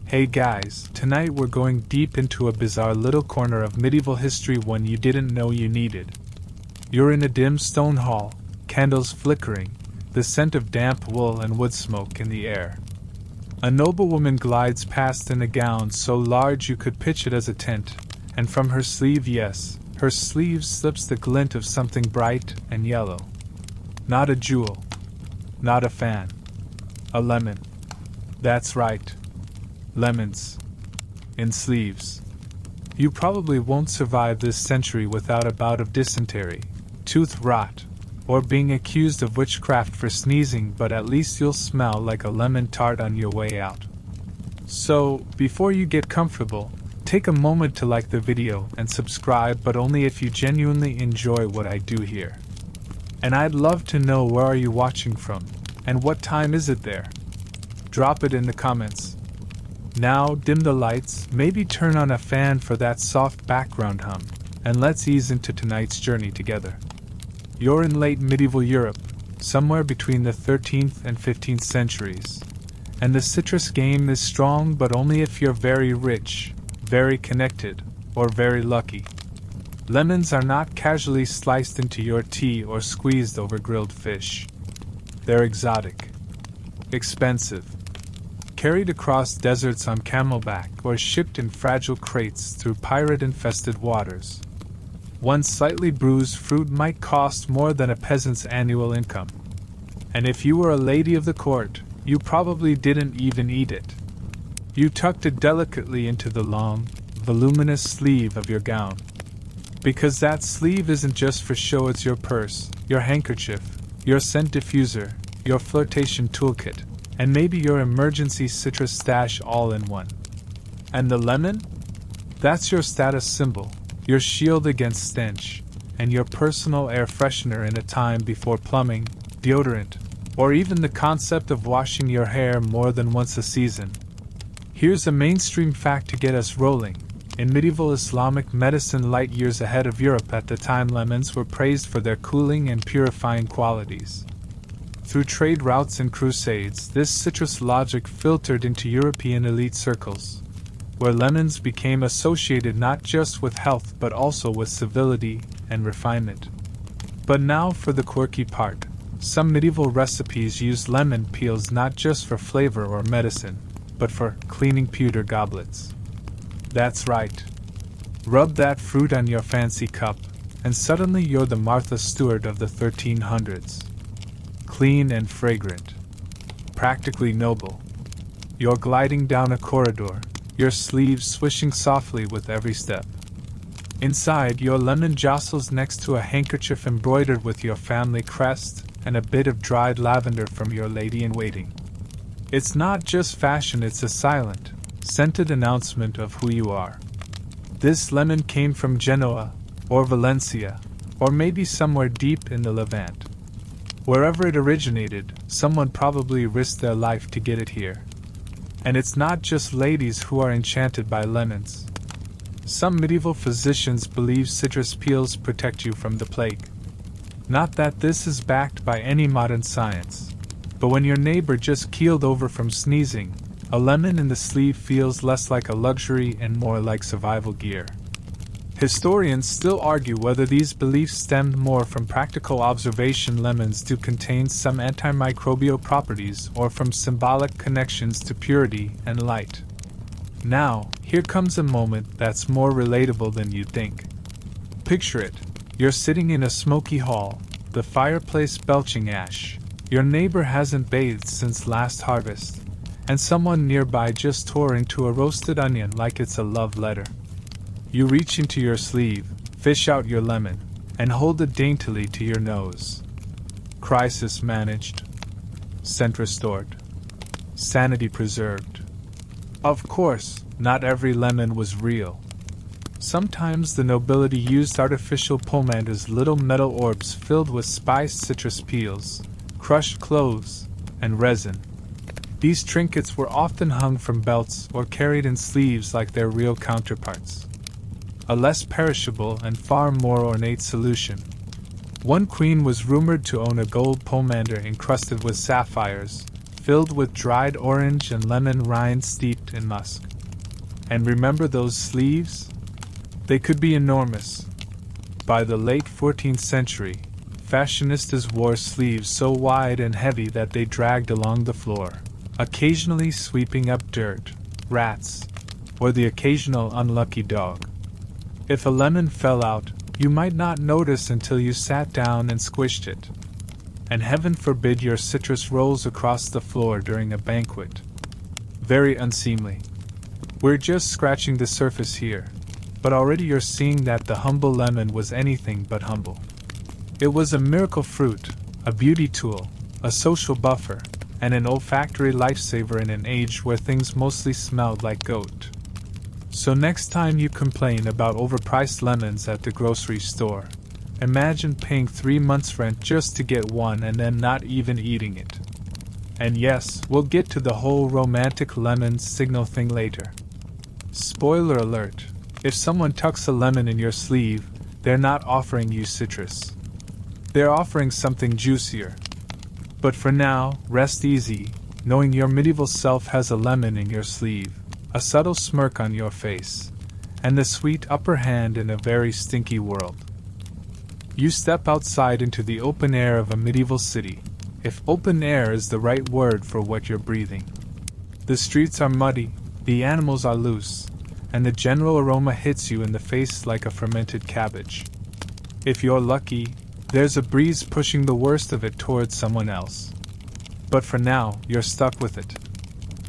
Hey guys, tonight we're going deep into a bizarre little corner of medieval history one you didn't know you needed. You're in a dim stone hall, candles flickering, the scent of damp wool and wood smoke in the air. A noblewoman glides past in a gown so large you could pitch it as a tent, and from her sleeve, yes, her sleeve slips the glint of something bright and yellow. Not a jewel. Not a fan. A lemon. That's right. Lemons. In sleeves. You probably won't survive this century without a bout of dysentery, tooth rot, or being accused of witchcraft for sneezing, but at least you'll smell like a lemon tart on your way out. So, before you get comfortable, take a moment to like the video and subscribe, but only if you genuinely enjoy what I do here. And I'd love to know, where are you watching from, and what time is it there? Drop it in the comments. Now, dim the lights, maybe turn on a fan for that soft background hum, and let's ease into tonight's journey together. You're in late medieval Europe, somewhere between the 13th and 15th centuries. And the citrus game is strong, but only if you're very rich, very connected, or very lucky. Lemons are not casually sliced into your tea or squeezed over grilled fish. They're exotic. Expensive. Carried across deserts on camelback or shipped in fragile crates through pirate-infested waters. One slightly bruised fruit might cost more than a peasant's annual income. And if you were a lady of the court, you probably didn't even eat it. You tucked it delicately into the long, voluminous sleeve of your gown. Because that sleeve isn't just for show, it's your purse, your handkerchief, your scent diffuser, your flirtation toolkit, and maybe your emergency citrus stash all in one. And the lemon? That's your status symbol, your shield against stench, and your personal air freshener in a time before plumbing, deodorant, or even the concept of washing your hair more than once a season. Here's a mainstream fact to get us rolling. In medieval Islamic medicine, light years ahead of Europe at the time, lemons were praised for their cooling and purifying qualities. Through trade routes and crusades, this citrus logic filtered into European elite circles, where lemons became associated not just with health but also with civility and refinement. But now for the quirky part. Some medieval recipes used lemon peels not just for flavor or medicine, but for cleaning pewter goblets. That's right. Rub that fruit on your fancy cup, and suddenly you're the Martha Stewart of the 1300s. Clean and fragrant. Practically noble. You're gliding down a corridor, your sleeves swishing softly with every step. Inside, your lemon jostles next to a handkerchief embroidered with your family crest and a bit of dried lavender from your lady-in-waiting. It's not just fashion, it's a silent, scented announcement of who you are. This lemon came from Genoa, or Valencia, or maybe somewhere deep in the Levant. Wherever it originated, someone probably risked their life to get it here. And it's not just ladies who are enchanted by lemons. Some medieval physicians believe citrus peels protect you from the plague. Not that this is backed by any modern science, but when your neighbor just keeled over from sneezing, a lemon in the sleeve feels less like a luxury and more like survival gear. Historians still argue whether these beliefs stemmed more from practical observation. Lemons do contain some antimicrobial properties, or from symbolic connections to purity and light. Now, here comes a moment that's more relatable than you'd think. Picture it. You're sitting in a smoky hall, the fireplace belching ash. Your neighbor hasn't bathed since last harvest, and someone nearby just tore into a roasted onion like it's a love letter. You reach into your sleeve, fish out your lemon, and hold it daintily to your nose. Crisis managed. Scent restored. Sanity preserved. Of course, not every lemon was real. Sometimes the nobility used artificial pomanders, little metal orbs filled with spiced citrus peels, crushed cloves, and resin. These trinkets were often hung from belts or carried in sleeves like their real counterparts. A less perishable and far more ornate solution. One queen was rumored to own a gold pomander encrusted with sapphires, filled with dried orange and lemon rind steeped in musk. And remember those sleeves? They could be enormous. By the late 14th century, fashionistas wore sleeves so wide and heavy that they dragged along the floor, occasionally sweeping up dirt, rats, or the occasional unlucky dog. If a lemon fell out, you might not notice until you sat down and squished it. And heaven forbid your citrus rolls across the floor during a banquet. Very unseemly. We're just scratching the surface here, but already you're seeing that the humble lemon was anything but humble. It was a miracle fruit, a beauty tool, a social buffer, and an olfactory lifesaver in an age where things mostly smelled like goat. So next time you complain about overpriced lemons at the grocery store, imagine paying 3 months' rent just to get one and then not even eating it. And yes, we'll get to the whole romantic lemon signal thing later. Spoiler alert, if someone tucks a lemon in your sleeve, they're not offering you citrus. They're offering something juicier. But for now, rest easy, knowing your medieval self has a lemon in your sleeve, a subtle smirk on your face, and the sweet upper hand in a very stinky world. You step outside into the open air of a medieval city, if open air is the right word for what you're breathing. The streets are muddy, the animals are loose, and the general aroma hits you in the face like a fermented cabbage. If you're lucky, there's a breeze pushing the worst of it towards someone else. But for now, you're stuck with it.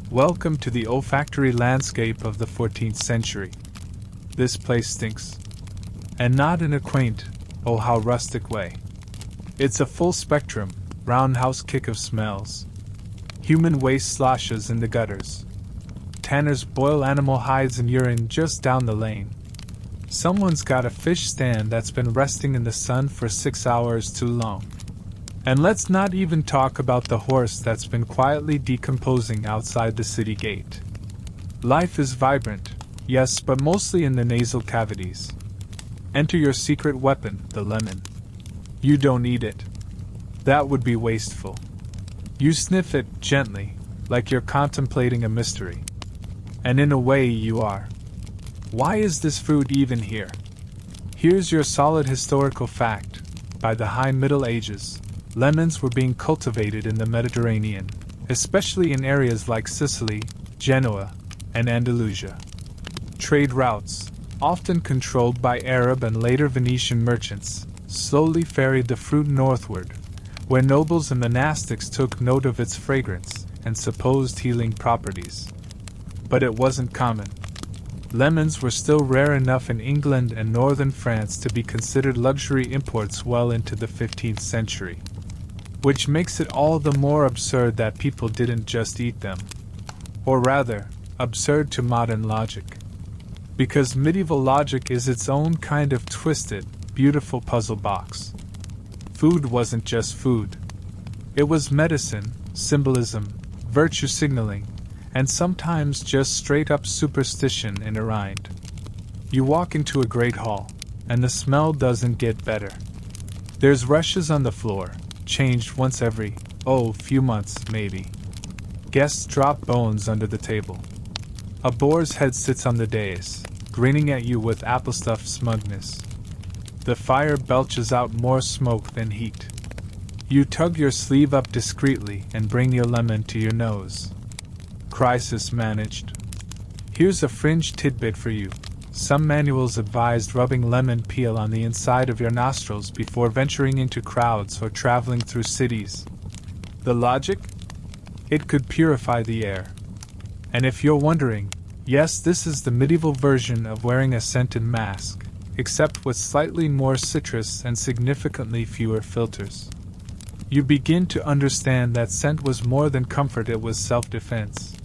Welcome to the olfactory landscape of the 14th century. This place stinks. And not in a quaint, oh how rustic way. It's a full spectrum, roundhouse kick of smells. Human waste sloshes in the gutters. Tanners boil animal hides and urine just down the lane. Someone's got a fish stand that's been resting in the sun for 6 hours too long. And let's not even talk about the horse that's been quietly decomposing outside the city gate. Life is vibrant, yes, but mostly in the nasal cavities. Enter your secret weapon, the lemon. You don't eat it. That would be wasteful. You sniff it gently, like you're contemplating a mystery. And in a way you are. Why is this fruit even here? Here's your solid historical fact. By the High Middle Ages, lemons were being cultivated in the Mediterranean, especially in areas like Sicily, Genoa, and Andalusia. Trade routes, often controlled by Arab and later Venetian merchants, slowly ferried the fruit northward, where nobles and monastics took note of its fragrance and supposed healing properties. But it wasn't common. Lemons were still rare enough in England and northern France to be considered luxury imports well into the 15th century. Which makes it all the more absurd that people didn't just eat them. Or rather, absurd to modern logic. Because medieval logic is its own kind of twisted, beautiful puzzle box. Food wasn't just food. It was medicine, symbolism, virtue signaling, and sometimes just straight-up superstition in a rind. You walk into a great hall, and the smell doesn't get better. There's rushes on the floor, changed once every, few months, maybe. Guests drop bones under the table. A boar's head sits on the dais, grinning at you with apple-stuffed smugness. The fire belches out more smoke than heat. You tug your sleeve up discreetly and bring your lemon to your nose. Crisis managed. Here's a fringe tidbit for you. Some manuals advised rubbing lemon peel on the inside of your nostrils before venturing into crowds or traveling through cities. The logic? It could purify the air. And if you're wondering, yes, this is the medieval version of wearing a scented mask, except with slightly more citrus and significantly fewer filters. You begin to understand that scent was more than comfort, it was self-defense.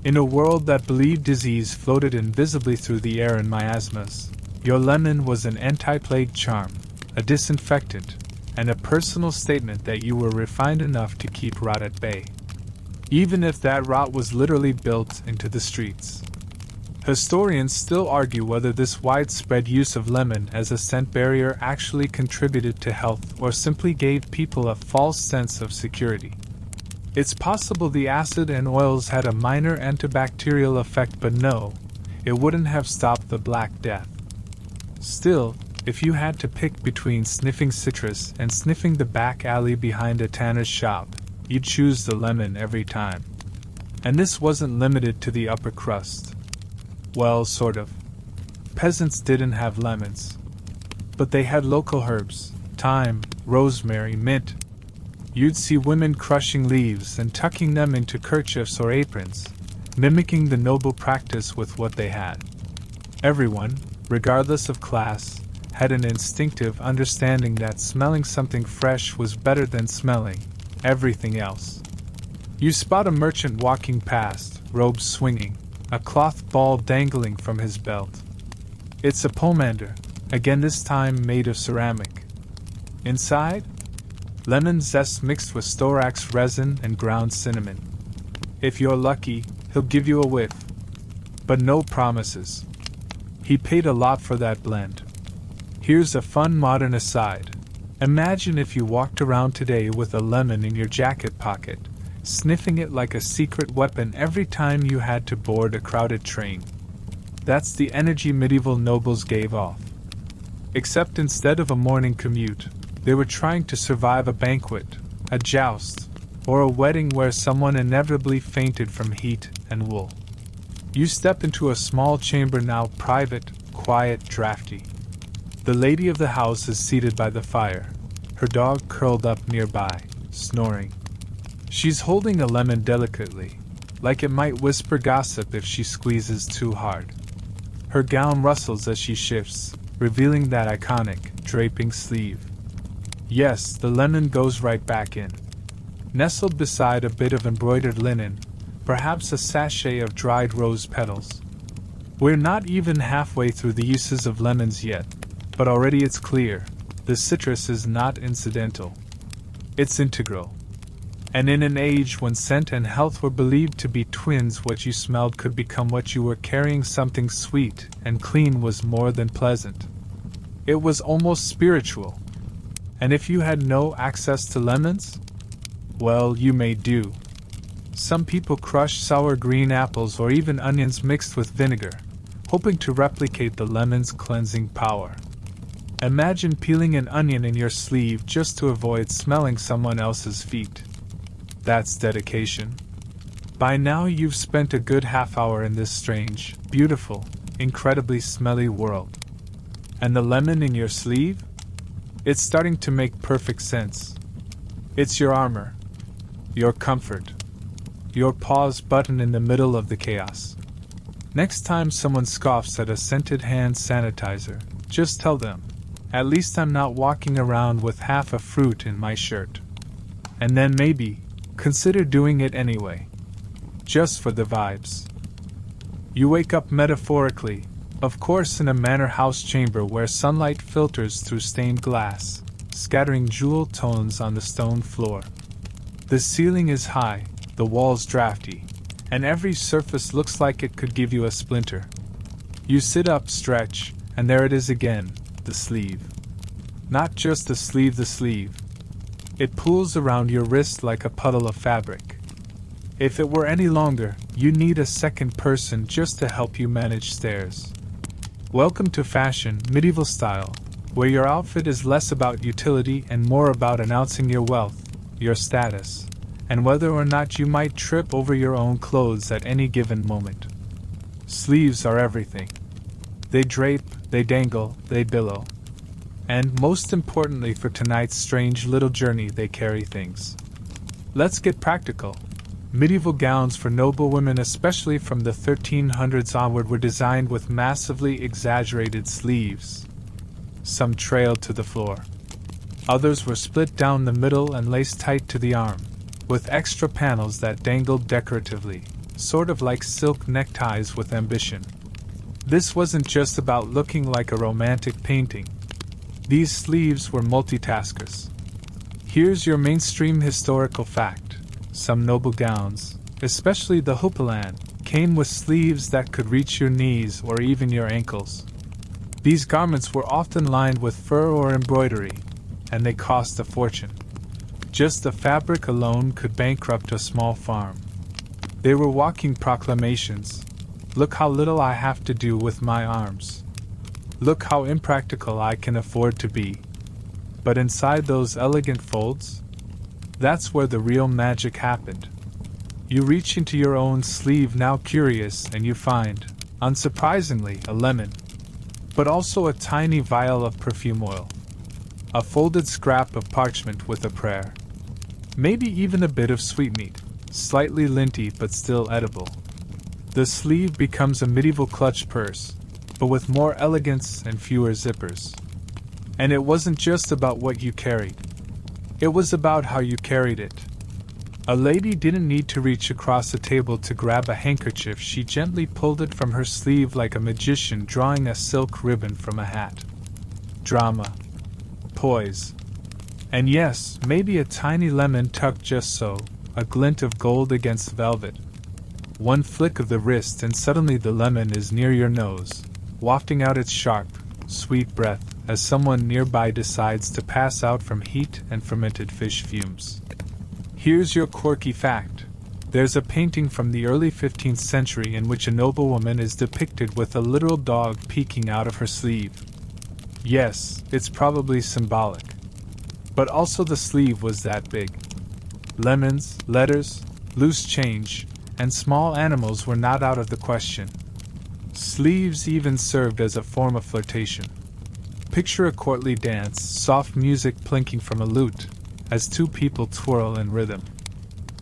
In a world that believed disease floated invisibly through the air in miasmas, your lemon was an anti-plague charm, a disinfectant, and a personal statement that you were refined enough to keep rot at bay. Even if that rot was literally built into the streets. Historians still argue whether this widespread use of lemon as a scent barrier actually contributed to health or simply gave people a false sense of security. It's possible the acid and oils had a minor antibacterial effect, but no, it wouldn't have stopped the Black Death. Still, if you had to pick between sniffing citrus and sniffing the back alley behind a tanner's shop, you'd choose the lemon every time. And this wasn't limited to the upper crust. Well, sort of. Peasants didn't have lemons. But they had local herbs: thyme, rosemary, mint. You'd see women crushing leaves and tucking them into kerchiefs or aprons, mimicking the noble practice with what they had. Everyone, regardless of class, had an instinctive understanding that smelling something fresh was better than smelling everything else. You spot a merchant walking past, robes swinging, a cloth ball dangling from his belt. It's a pomander, again this time made of ceramic. Inside? Lemon zest mixed with storax resin and ground cinnamon. If you're lucky, he'll give you a whiff. But no promises. He paid a lot for that blend. Here's a fun modern aside. Imagine if you walked around today with a lemon in your jacket pocket, sniffing it like a secret weapon every time you had to board a crowded train. That's the energy medieval nobles gave off. Except instead of a morning commute, they were trying to survive a banquet, a joust, or a wedding where someone inevitably fainted from heat and wool. You step into a small chamber now private, quiet, drafty. The lady of the house is seated by the fire, her dog curled up nearby, snoring. She's holding a lemon delicately, like it might whisper gossip if she squeezes too hard. Her gown rustles as she shifts, revealing that iconic, draping sleeve. Yes, the lemon goes right back in. Nestled beside a bit of embroidered linen, perhaps a sachet of dried rose petals. We're not even halfway through the uses of lemons yet, but already it's clear, the citrus is not incidental. It's integral. And in an age when scent and health were believed to be twins, what you smelled could become what you were carrying. Something sweet and clean was more than pleasant. It was almost spiritual. And if you had no access to lemons? Well, you may do. Some people crush sour green apples or even onions mixed with vinegar, hoping to replicate the lemon's cleansing power. Imagine peeling an onion in your sleeve just to avoid smelling someone else's feet. That's dedication. By now you've spent a good half hour in this strange, beautiful, incredibly smelly world. And the lemon in your sleeve? It's starting to make perfect sense. It's your armor, your comfort, your pause button in the middle of the chaos. Next time someone scoffs at a scented hand sanitizer, just tell them, at least I'm not walking around with half a fruit in my shirt. And then maybe, consider doing it anyway. Just for the vibes. You wake up metaphorically, of course in a manor house chamber where sunlight filters through stained glass, scattering jewel tones on the stone floor. The ceiling is high, the walls drafty, and every surface looks like it could give you a splinter. You sit up, stretch, and there it is again, the sleeve. Not just the sleeve. It pulls around your wrist like a puddle of fabric. If it were any longer, you need a second person just to help you manage stairs. Welcome to fashion, medieval style, where your outfit is less about utility and more about announcing your wealth, your status, and whether or not you might trip over your own clothes at any given moment. Sleeves are everything. They drape, they dangle, they billow. And most importantly for tonight's strange little journey, they carry things. Let's get practical. Medieval gowns for noblewomen, especially from the 1300s onward, were designed with massively exaggerated sleeves. Some trailed to the floor. Others were split down the middle and laced tight to the arm, with extra panels that dangled decoratively, sort of like silk neckties with ambition. This wasn't just about looking like a romantic painting. These sleeves were multitaskers. Here's your mainstream historical fact. Some noble gowns, especially the houppelande, came with sleeves that could reach your knees or even your ankles. These garments were often lined with fur or embroidery, and they cost a fortune. Just the fabric alone could bankrupt a small farm. They were walking proclamations. Look how little I have to do with my arms. Look how impractical I can afford to be. But inside those elegant folds, that's where the real magic happened. You reach into your own sleeve now curious and you find, unsurprisingly, a lemon. But also a tiny vial of perfume oil. A folded scrap of parchment with a prayer. Maybe even a bit of sweetmeat, slightly linty but still edible. The sleeve becomes a medieval clutch purse, but with more elegance and fewer zippers. And it wasn't just about what you carried. It was about how you carried it. A lady didn't need to reach across the table to grab a handkerchief. She gently pulled it from her sleeve like a magician drawing a silk ribbon from a hat. Drama. Poise. And yes, maybe a tiny lemon tucked just so, a glint of gold against velvet. One flick of the wrist and suddenly the lemon is near your nose, wafting out its sharp, sweet breath as someone nearby decides to pass out from heat and fermented fish fumes. Here's your quirky fact. There's a painting from the early 15th century in which a noblewoman is depicted with a literal dog peeking out of her sleeve. Yes, it's probably symbolic. But also the sleeve was that big. Lemons, letters, loose change, and small animals were not out of the question. Sleeves even served as a form of flirtation. Picture a courtly dance, soft music plinking from a lute, as two people twirl in rhythm.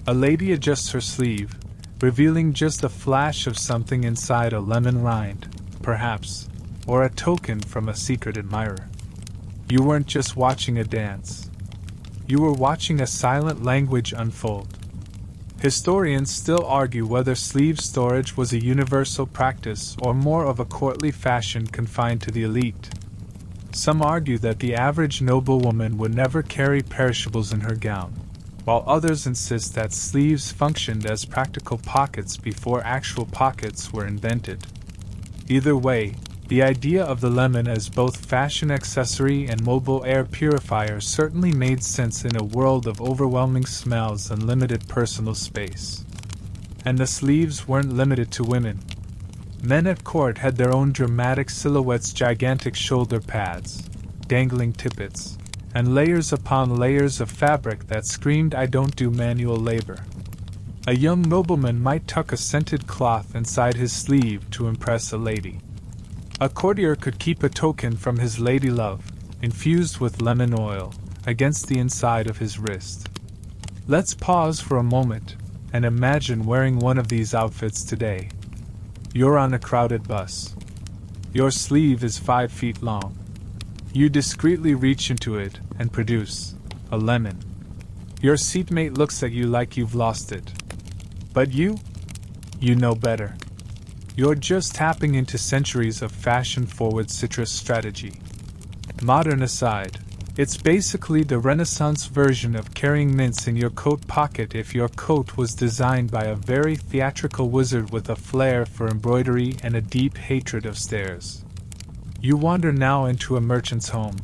A lady adjusts her sleeve, revealing just a flash of something inside, a lemon rind, perhaps, or a token from a secret admirer. You weren't just watching a dance. You were watching a silent language unfold. Historians still argue whether sleeve storage was a universal practice or more of a courtly fashion confined to the elite. Some argue that the average noblewoman would never carry perishables in her gown, while others insist that sleeves functioned as practical pockets before actual pockets were invented. Either way, the idea of the lemon as both fashion accessory and mobile air purifier certainly made sense in a world of overwhelming smells and limited personal space. And the sleeves weren't limited to women. Men at court had their own dramatic silhouettes, gigantic shoulder pads, dangling tippets, and layers upon layers of fabric that screamed, "I don't do manual labor." A young nobleman might tuck a scented cloth inside his sleeve to impress a lady. A courtier could keep a token from his ladylove, infused with lemon oil, against the inside of his wrist. Let's pause for a moment and imagine wearing one of these outfits today. You're on a crowded bus. Your sleeve is 5 feet long. You discreetly reach into it and produce a lemon. Your seatmate looks at you like you've lost it. But you know better. You're just tapping into centuries of fashion-forward citrus strategy. Modern aside, it's basically the Renaissance version of carrying mints in your coat pocket if your coat was designed by a very theatrical wizard with a flair for embroidery and a deep hatred of stairs. You wander now into a merchant's home.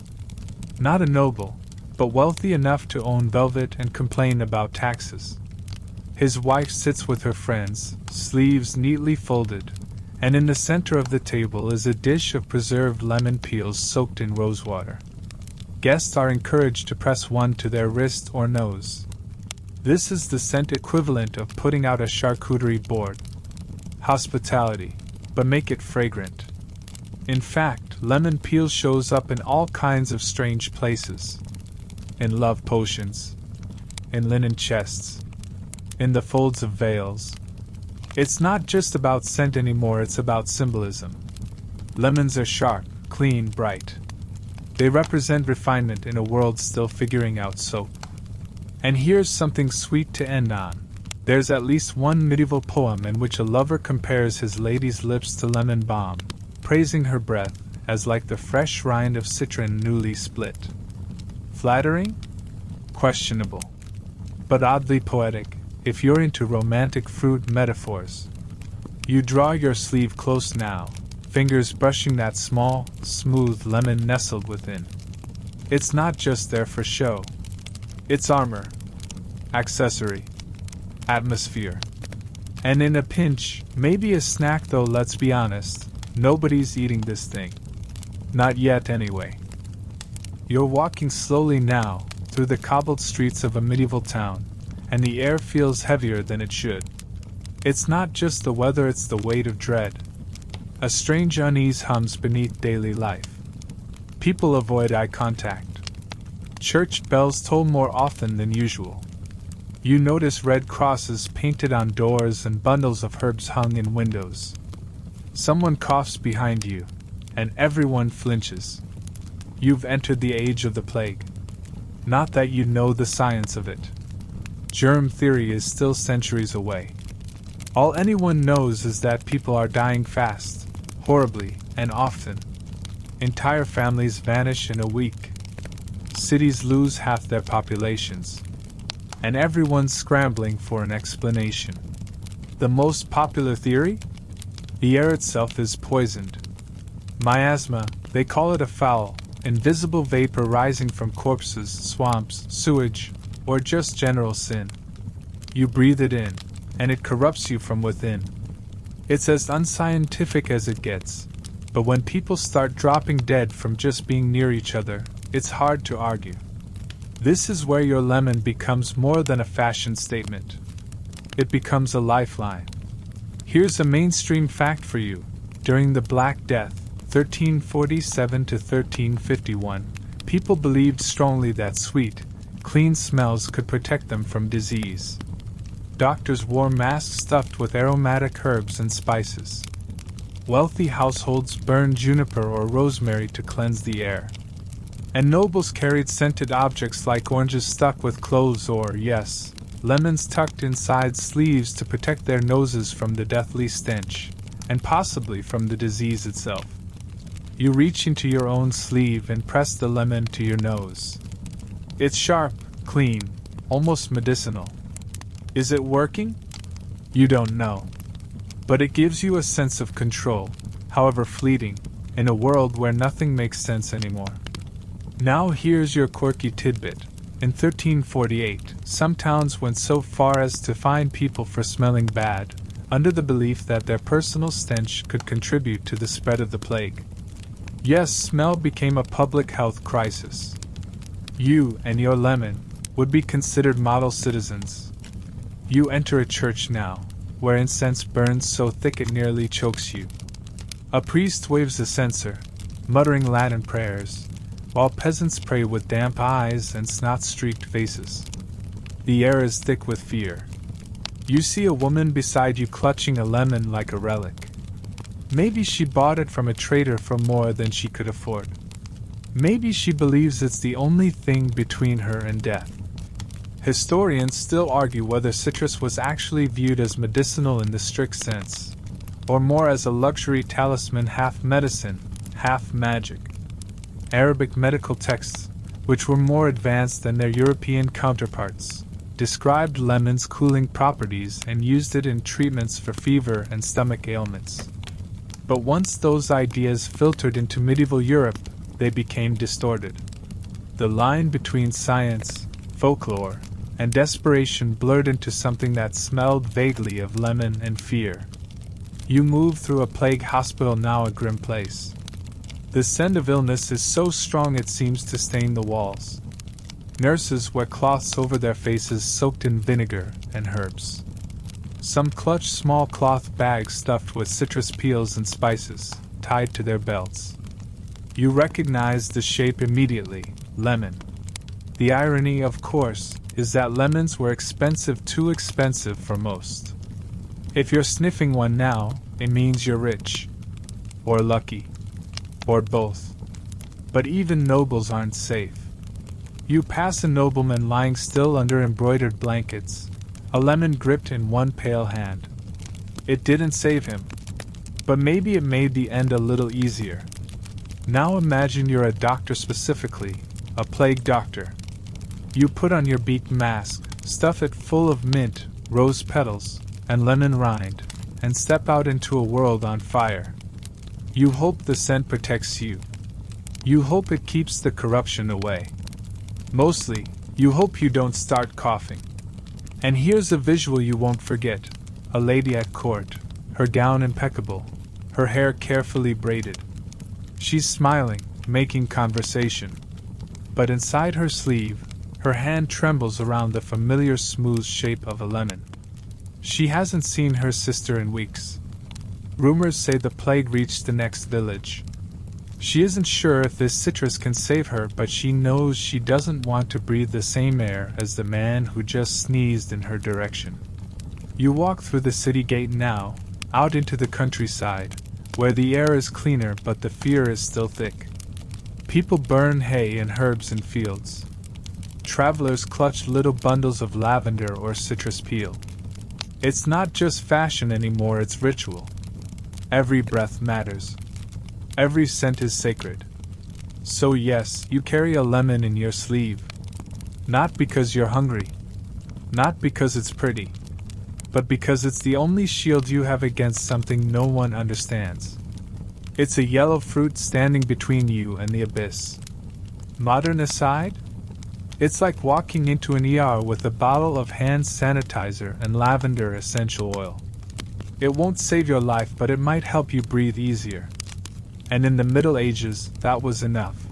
Not a noble, but wealthy enough to own velvet and complain about taxes. His wife sits with her friends, sleeves neatly folded, and in the center of the table is a dish of preserved lemon peels soaked in rosewater. Guests are encouraged to press one to their wrist or nose. This is the scent equivalent of putting out a charcuterie board. Hospitality, but make it fragrant. In fact, lemon peel shows up in all kinds of strange places. In love potions. In linen chests. In the folds of veils. It's not just about scent anymore, it's about symbolism. Lemons are sharp, clean, bright. They represent refinement in a world still figuring out soap. And here's something sweet to end on. There's at least one medieval poem in which a lover compares his lady's lips to lemon balm, praising her breath as like the fresh rind of citron newly split. Flattering? Questionable. But oddly poetic, if you're into romantic fruit metaphors. You draw your sleeve close now, fingers brushing that small, smooth lemon nestled within. It's not just there for show. It's armor, accessory, atmosphere. And in a pinch, maybe a snack, though let's be honest, nobody's eating this thing. Not yet anyway. You're walking slowly now, through the cobbled streets of a medieval town, and the air feels heavier than it should. It's not just the weather, it's the weight of dread. A strange unease hums beneath daily life. People avoid eye contact. Church bells toll more often than usual. You notice red crosses painted on doors and bundles of herbs hung in windows. Someone coughs behind you, and everyone flinches. You've entered the age of the plague. Not that you know the science of it. Germ theory is still centuries away. All anyone knows is that people are dying fast, horribly, and often. Entire families vanish in a week. Cities lose half their populations. And everyone's scrambling for an explanation. The most popular theory? The air itself is poisoned. Miasma, they call it, a foul, invisible vapor rising from corpses, swamps, sewage, or just general sin. You breathe it in, and it corrupts you from within. It's as unscientific as it gets, but when people start dropping dead from just being near each other, it's hard to argue. This is where your lemon becomes more than a fashion statement. It becomes a lifeline. Here's a mainstream fact for you. During the Black Death, 1347 to 1351, people believed strongly that sweet, clean smells could protect them from disease. Doctors wore masks stuffed with aromatic herbs and spices. Wealthy households burned juniper or rosemary to cleanse the air. And nobles carried scented objects like oranges stuck with cloves or, yes, lemons tucked inside sleeves to protect their noses from the deathly stench, and possibly from the disease itself. You reach into your own sleeve and press the lemon to your nose. It's sharp, clean, almost medicinal. Is it working? You don't know. But it gives you a sense of control, however fleeting, in a world where nothing makes sense anymore. Now here's your quirky tidbit. In 1348, some towns went so far as to fine people for smelling bad, under the belief that their personal stench could contribute to the spread of the plague. Yes, smell became a public health crisis. You and your lemon would be considered model citizens. You enter a church now, where incense burns so thick it nearly chokes you. A priest waves a censer, muttering Latin prayers, while peasants pray with damp eyes and snot-streaked faces. The air is thick with fear. You see a woman beside you clutching a lemon like a relic. Maybe she bought it from a trader for more than she could afford. Maybe she believes it's the only thing between her and death. Historians still argue whether citrus was actually viewed as medicinal in the strict sense, or more as a luxury talisman, half medicine, half magic. Arabic medical texts, which were more advanced than their European counterparts, described lemon's cooling properties and used it in treatments for fever and stomach ailments. But once those ideas filtered into medieval Europe, they became distorted. The line between science, folklore, and desperation blurred into something that smelled vaguely of lemon and fear. You move through a plague hospital, now a grim place. The scent of illness is so strong it seems to stain the walls. Nurses wear cloths over their faces soaked in vinegar and herbs. Some clutch small cloth bags stuffed with citrus peels and spices, tied to their belts. You recognize the shape immediately, lemon. The irony, of course, is that lemons were expensive, too expensive for most. If you're sniffing one now, it means you're rich. Or lucky. Or both. But even nobles aren't safe. You pass a nobleman lying still under embroidered blankets, a lemon gripped in one pale hand. It didn't save him. But maybe it made the end a little easier. Now imagine you're a doctor, specifically, a plague doctor. You put on your beaked mask, stuff it full of mint, rose petals, and lemon rind, and step out into a world on fire. You hope the scent protects you. You hope it keeps the corruption away. Mostly, you hope you don't start coughing. And here's a visual you won't forget: a lady at court, her gown impeccable, her hair carefully braided. She's smiling, making conversation. But inside her sleeve, her hand trembles around the familiar smooth shape of a lemon. She hasn't seen her sister in weeks. Rumors say the plague reached the next village. She isn't sure if this citrus can save her, but she knows she doesn't want to breathe the same air as the man who just sneezed in her direction. You walk through the city gate now, out into the countryside, where the air is cleaner but the fear is still thick. People burn hay and herbs in fields. Travelers clutch little bundles of lavender or citrus peel. It's not just fashion anymore, it's ritual. Every breath matters. Every scent is sacred. So yes, you carry a lemon in your sleeve. Not because you're hungry. Not because it's pretty. But because it's the only shield you have against something no one understands. It's a yellow fruit standing between you and the abyss. Modern aside? It's like walking into an ER with a bottle of hand sanitizer and lavender essential oil. It won't save your life, but it might help you breathe easier. And in the Middle Ages, that was enough.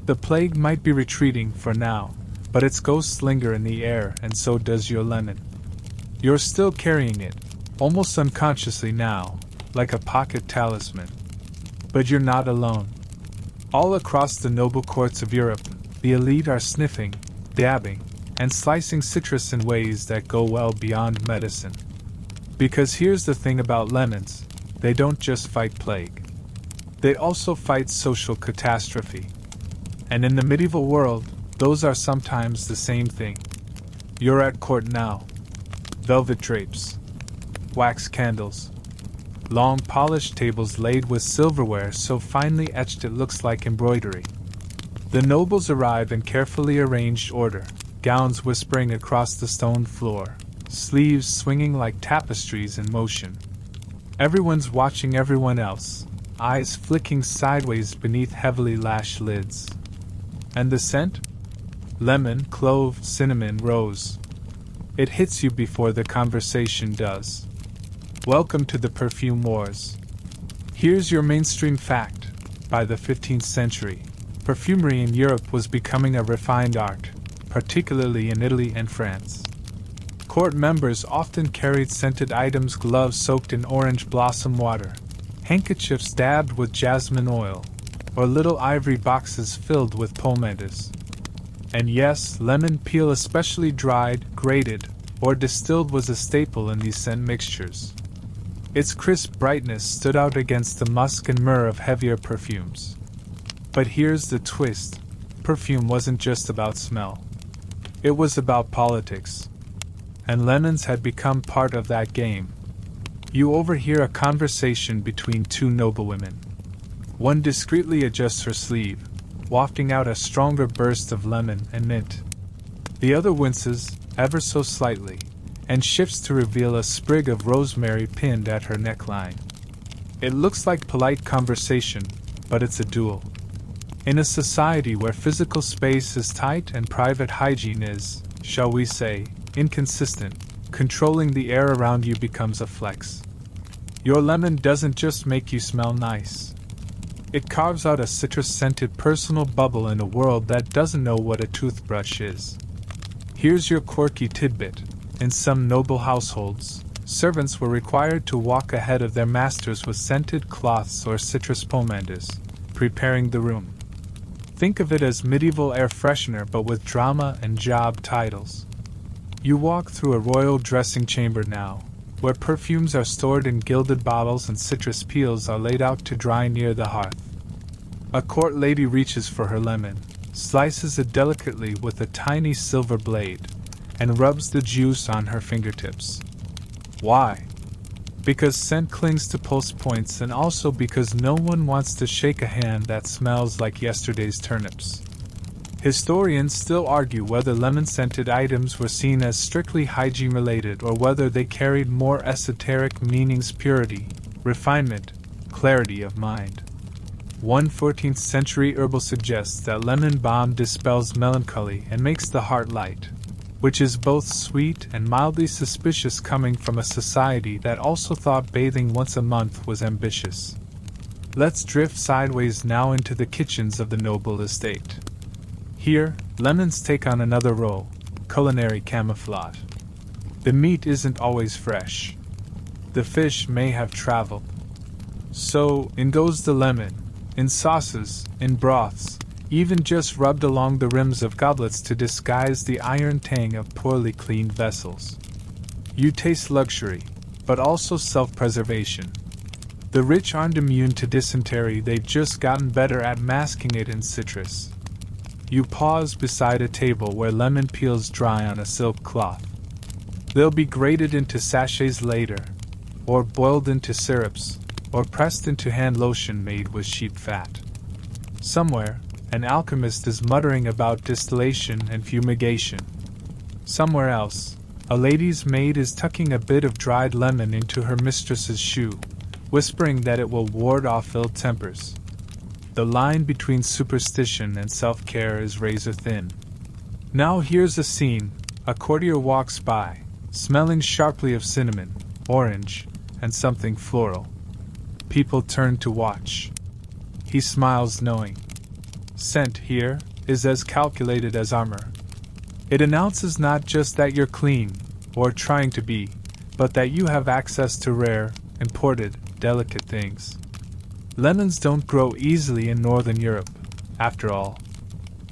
The plague might be retreating for now, but its ghosts linger in the air, and so does your lemon. You're still carrying it, almost unconsciously now, like a pocket talisman. But you're not alone. All across the noble courts of Europe, the elite are sniffing, dabbing, and slicing citrus in ways that go well beyond medicine. Because here's the thing about lemons: they don't just fight plague. They also fight social catastrophe. And in the medieval world, those are sometimes the same thing. You're at court now. Velvet drapes, wax candles, long polished tables laid with silverware so finely etched it looks like embroidery. The nobles arrive in carefully arranged order, gowns whispering across the stone floor, sleeves swinging like tapestries in motion. Everyone's watching everyone else, eyes flicking sideways beneath heavily lashed lids. And the scent? Lemon, clove, cinnamon, rose. It hits you before the conversation does. Welcome to the perfume wars. Here's your mainstream fact. By the 15th century, perfumery in Europe was becoming a refined art, particularly in Italy and France. Court members often carried scented items, gloves soaked in orange blossom water, handkerchiefs dabbed with jasmine oil, or little ivory boxes filled with pomatus. And yes, lemon peel, especially dried, grated, or distilled, was a staple in these scent mixtures. Its crisp brightness stood out against the musk and myrrh of heavier perfumes. But here's the twist: perfume wasn't just about smell. It was about politics. And lemons had become part of that game. You overhear a conversation between two noblewomen. One discreetly adjusts her sleeve, wafting out a stronger burst of lemon and mint. The other winces, ever so slightly, and shifts to reveal a sprig of rosemary pinned at her neckline. It looks like polite conversation, but it's a duel. In a society where physical space is tight and private hygiene is, shall we say, inconsistent, controlling the air around you becomes a flex. Your lemon doesn't just make you smell nice. It carves out a citrus-scented personal bubble in a world that doesn't know what a toothbrush is. Here's your quirky tidbit. In some noble households, servants were required to walk ahead of their masters with scented cloths or citrus pomatus, preparing the room. Think of it as medieval air freshener but with drama and job titles. You walk through a royal dressing chamber now, where perfumes are stored in gilded bottles and citrus peels are laid out to dry near the hearth. A court lady reaches for her lemon, slices it delicately with a tiny silver blade, and rubs the juice on her fingertips. Why? Because scent clings to pulse points, and also because no one wants to shake a hand that smells like yesterday's turnips. Historians still argue whether lemon-scented items were seen as strictly hygiene-related or whether they carried more esoteric meanings: purity, refinement, clarity of mind. One 14th-century herbal suggests that lemon balm dispels melancholy and makes the heart light. which is both sweet and mildly suspicious coming from a society that also thought bathing once a month was ambitious. Let's drift sideways now into the kitchens of the noble estate. Here, lemons take on another role, culinary camouflage. The meat isn't always fresh. The fish may have traveled. So, in goes the lemon, in sauces, in broths, even just rubbed along the rims of goblets to disguise the iron tang of poorly cleaned vessels. You taste luxury, but also self-preservation. The rich aren't immune to dysentery, they've just gotten better at masking it in citrus. You pause beside a table where lemon peels dry on a silk cloth. They'll be grated into sachets later, or boiled into syrups, or pressed into hand lotion made with sheep fat. Somewhere, an alchemist is muttering about distillation and fumigation. Somewhere else, a lady's maid is tucking a bit of dried lemon into her mistress's shoe, whispering that it will ward off ill tempers. The line between superstition and self-care is razor thin. Now here's a scene. A courtier walks by, smelling sharply of cinnamon, orange, and something floral. People turn to watch. He smiles knowing. Scent here is as calculated as armor. It announces not just that you're clean, or trying to be, but that you have access to rare, imported, delicate things. Lemons don't grow easily in Northern Europe, after all.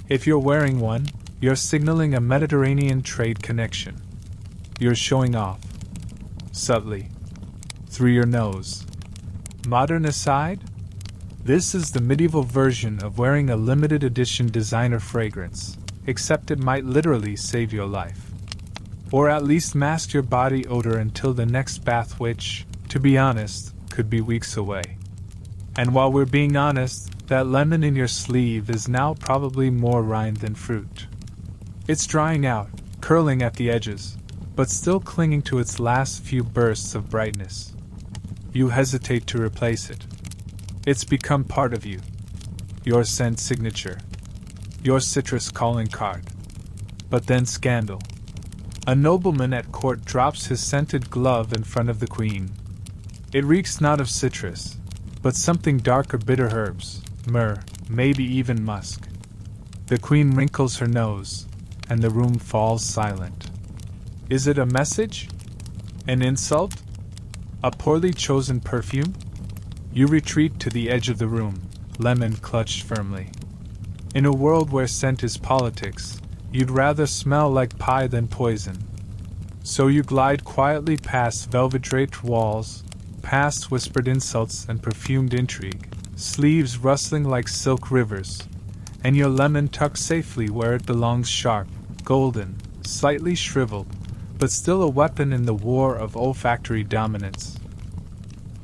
If you're wearing one, you're signaling a Mediterranean trade connection. You're showing off. Subtly. Through your nose. Modern aside? This is the medieval version of wearing a limited edition designer fragrance, except it might literally save your life. Or at least mask your body odor until the next bath, which, to be honest, could be weeks away. And while we're being honest, that lemon in your sleeve is now probably more rind than fruit. It's drying out, curling at the edges, but still clinging to its last few bursts of brightness. You hesitate to replace it. It's become part of you. Your scent signature. Your citrus calling card. But then scandal. A nobleman at court drops his scented glove in front of the queen. It reeks not of citrus, but something dark or bitter herbs, myrrh, maybe even musk. The queen wrinkles her nose, and the room falls silent. Is it a message? An insult? A poorly chosen perfume? You retreat to the edge of the room, lemon clutched firmly. In a world where scent is politics, you'd rather smell like pie than poison. So you glide quietly past velvet-draped walls, past whispered insults and perfumed intrigue, sleeves rustling like silk rivers, and your lemon tucked safely where it belongs, sharp, golden, slightly shriveled, but still a weapon in the war of olfactory dominance.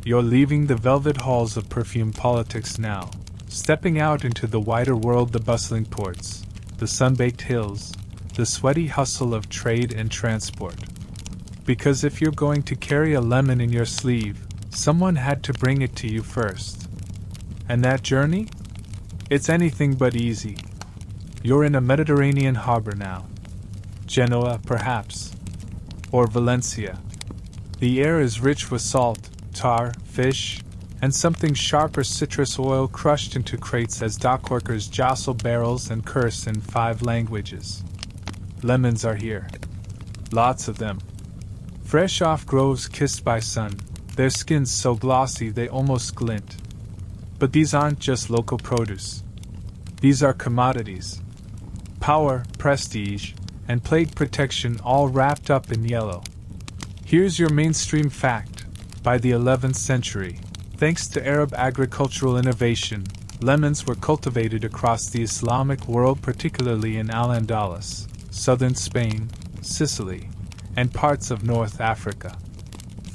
You're leaving the velvet halls of perfume politics now, stepping out into the wider world, the bustling ports, the sun-baked hills, the sweaty hustle of trade and transport. Because if you're going to carry a lemon in your sleeve, someone had to bring it to you first. And that journey? It's anything but easy. You're in a Mediterranean harbor now. Genoa, perhaps. Or Valencia. The air is rich with salt, tar, fish, and something sharper, citrus oil crushed into crates as dockworkers jostle barrels and curse in 5 languages. Lemons are here. Lots of them. Fresh off groves kissed by sun, their skins so glossy they almost glint. But these aren't just local produce. These are commodities. Power, prestige, and plague protection all wrapped up in yellow. Here's your mainstream fact. By the 11th century, thanks to Arab agricultural innovation, lemons were cultivated across the Islamic world, particularly in Al-Andalus, southern Spain, Sicily, and parts of North Africa.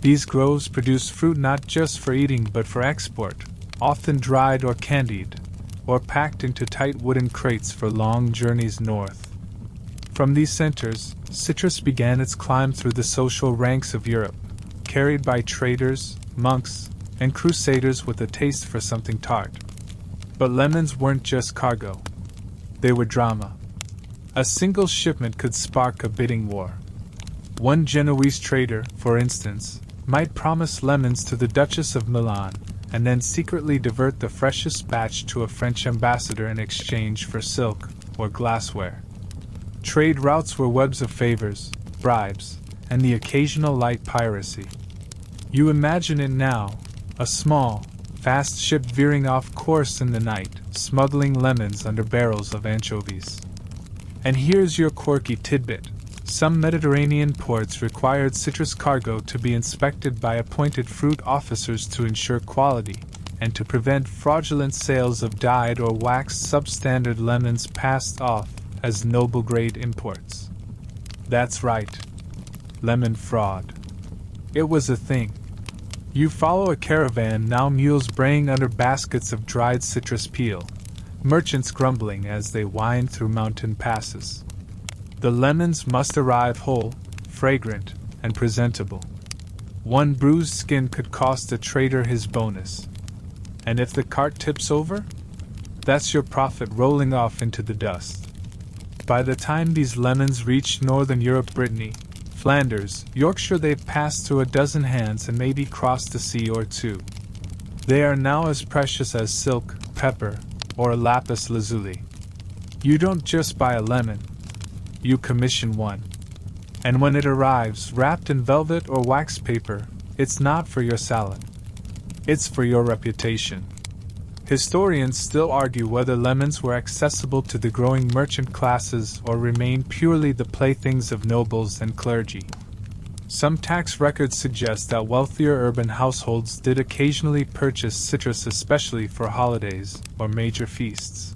These groves produce fruit not just for eating but for export, often dried or candied, or packed into tight wooden crates for long journeys north. From these centers, citrus began its climb through the social ranks of Europe, carried by traders, monks, and crusaders with a taste for something tart. But lemons weren't just cargo. They were drama. A single shipment could spark a bidding war. One Genoese trader, for instance, might promise lemons to the Duchess of Milan, and then secretly divert the freshest batch to a French ambassador in exchange for silk or glassware. Trade routes were webs of favors, bribes, and the occasional light piracy. You imagine it now, a small, fast ship veering off course in the night, smuggling lemons under barrels of anchovies. And here's your quirky tidbit. Some Mediterranean ports required citrus cargo to be inspected by appointed fruit officers to ensure quality, and to prevent fraudulent sales of dyed or waxed substandard lemons passed off as noble-grade imports. That's right. Lemon fraud. It was a thing. You follow a caravan, now mules braying under baskets of dried citrus peel, merchants grumbling as they wind through mountain passes. The lemons must arrive whole, fragrant, and presentable. One bruised skin could cost a trader his bonus. And if the cart tips over? That's your profit rolling off into the dust. By the time these lemons reach Northern Europe, Brittany, Flanders, Yorkshire, they've passed through a dozen hands and maybe crossed a sea or two. They are now as precious as silk, pepper, or lapis lazuli. You don't just buy a lemon. You commission one. And when it arrives, wrapped in velvet or wax paper, it's not for your salad. It's for your reputation. Historians still argue whether lemons were accessible to the growing merchant classes or remained purely the playthings of nobles and clergy. Some tax records suggest that wealthier urban households did occasionally purchase citrus, especially for holidays or major feasts.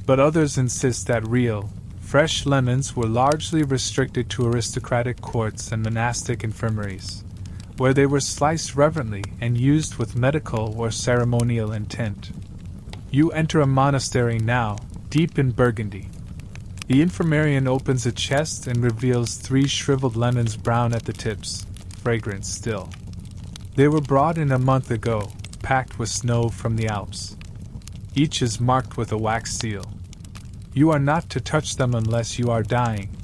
But others insist that real, fresh lemons were largely restricted to aristocratic courts and monastic infirmaries, where they were sliced reverently and used with medical or ceremonial intent. You enter a monastery now, deep in Burgundy. The infirmarian opens a chest and reveals 3 shriveled lemons, brown at the tips, fragrant still. They were brought in a month ago, packed with snow from the Alps. Each is marked with a wax seal. You are not to touch them unless you are dying.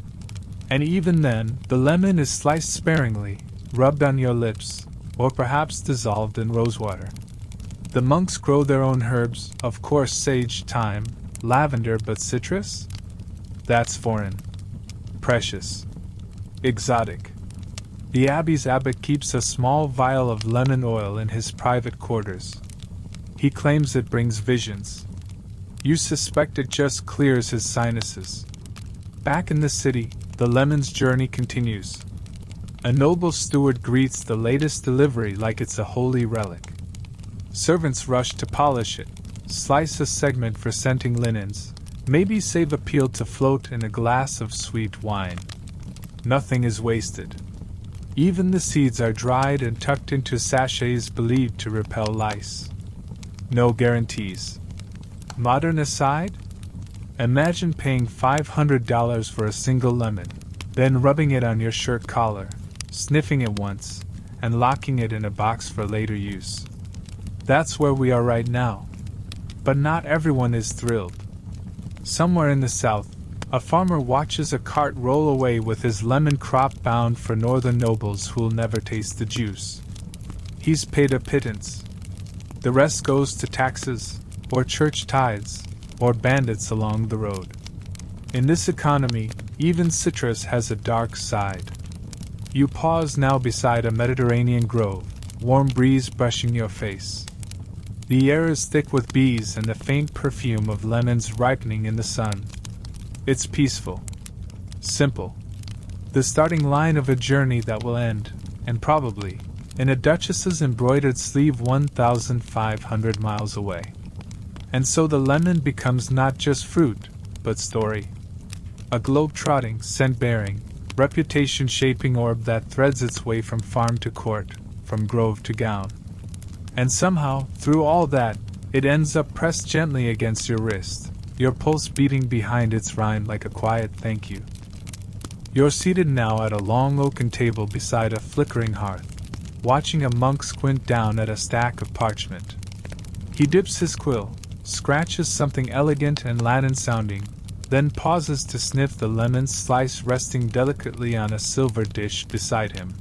And even then, the lemon is sliced sparingly, rubbed on your lips, or perhaps dissolved in rosewater. The monks grow their own herbs, of course sage, thyme, lavender, but citrus? That's foreign. Precious. Exotic. The abbey's abbot keeps a small vial of lemon oil in his private quarters. He claims it brings visions. You suspect it just clears his sinuses. Back in the city, the lemon's journey continues. A noble steward greets the latest delivery like it's a holy relic. Servants rush to polish it, slice a segment for scenting linens, maybe save a peel to float in a glass of sweet wine. Nothing is wasted. Even the seeds are dried and tucked into sachets believed to repel lice. No guarantees. Modern aside? Imagine paying $500 for a single lemon, then rubbing it on your shirt collar, sniffing it once, and locking it in a box for later use. That's where we are right now. But not everyone is thrilled. Somewhere in the south, a farmer watches a cart roll away with his lemon crop bound for northern nobles who'll never taste the juice. He's paid a pittance. The rest goes to taxes, or church tithes, or bandits along the road. In this economy, even citrus has a dark side. You pause now beside a Mediterranean grove, warm breeze brushing your face. The air is thick with bees and the faint perfume of lemons ripening in the sun. It's peaceful. Simple. The starting line of a journey that will end, and probably, in a duchess's embroidered sleeve 1,500 miles away. And so the lemon becomes not just fruit, but story. A globe-trotting, scent-bearing, reputation-shaping orb that threads its way from farm to court, from grove to gown. And somehow, through all that, it ends up pressed gently against your wrist, your pulse beating behind its rind like a quiet thank you. You're seated now at a long oaken table beside a flickering hearth, watching a monk squint down at a stack of parchment. He dips his quill, scratches something elegant and Latin-sounding, then pauses to sniff the lemon slice resting delicately on a silver dish beside him.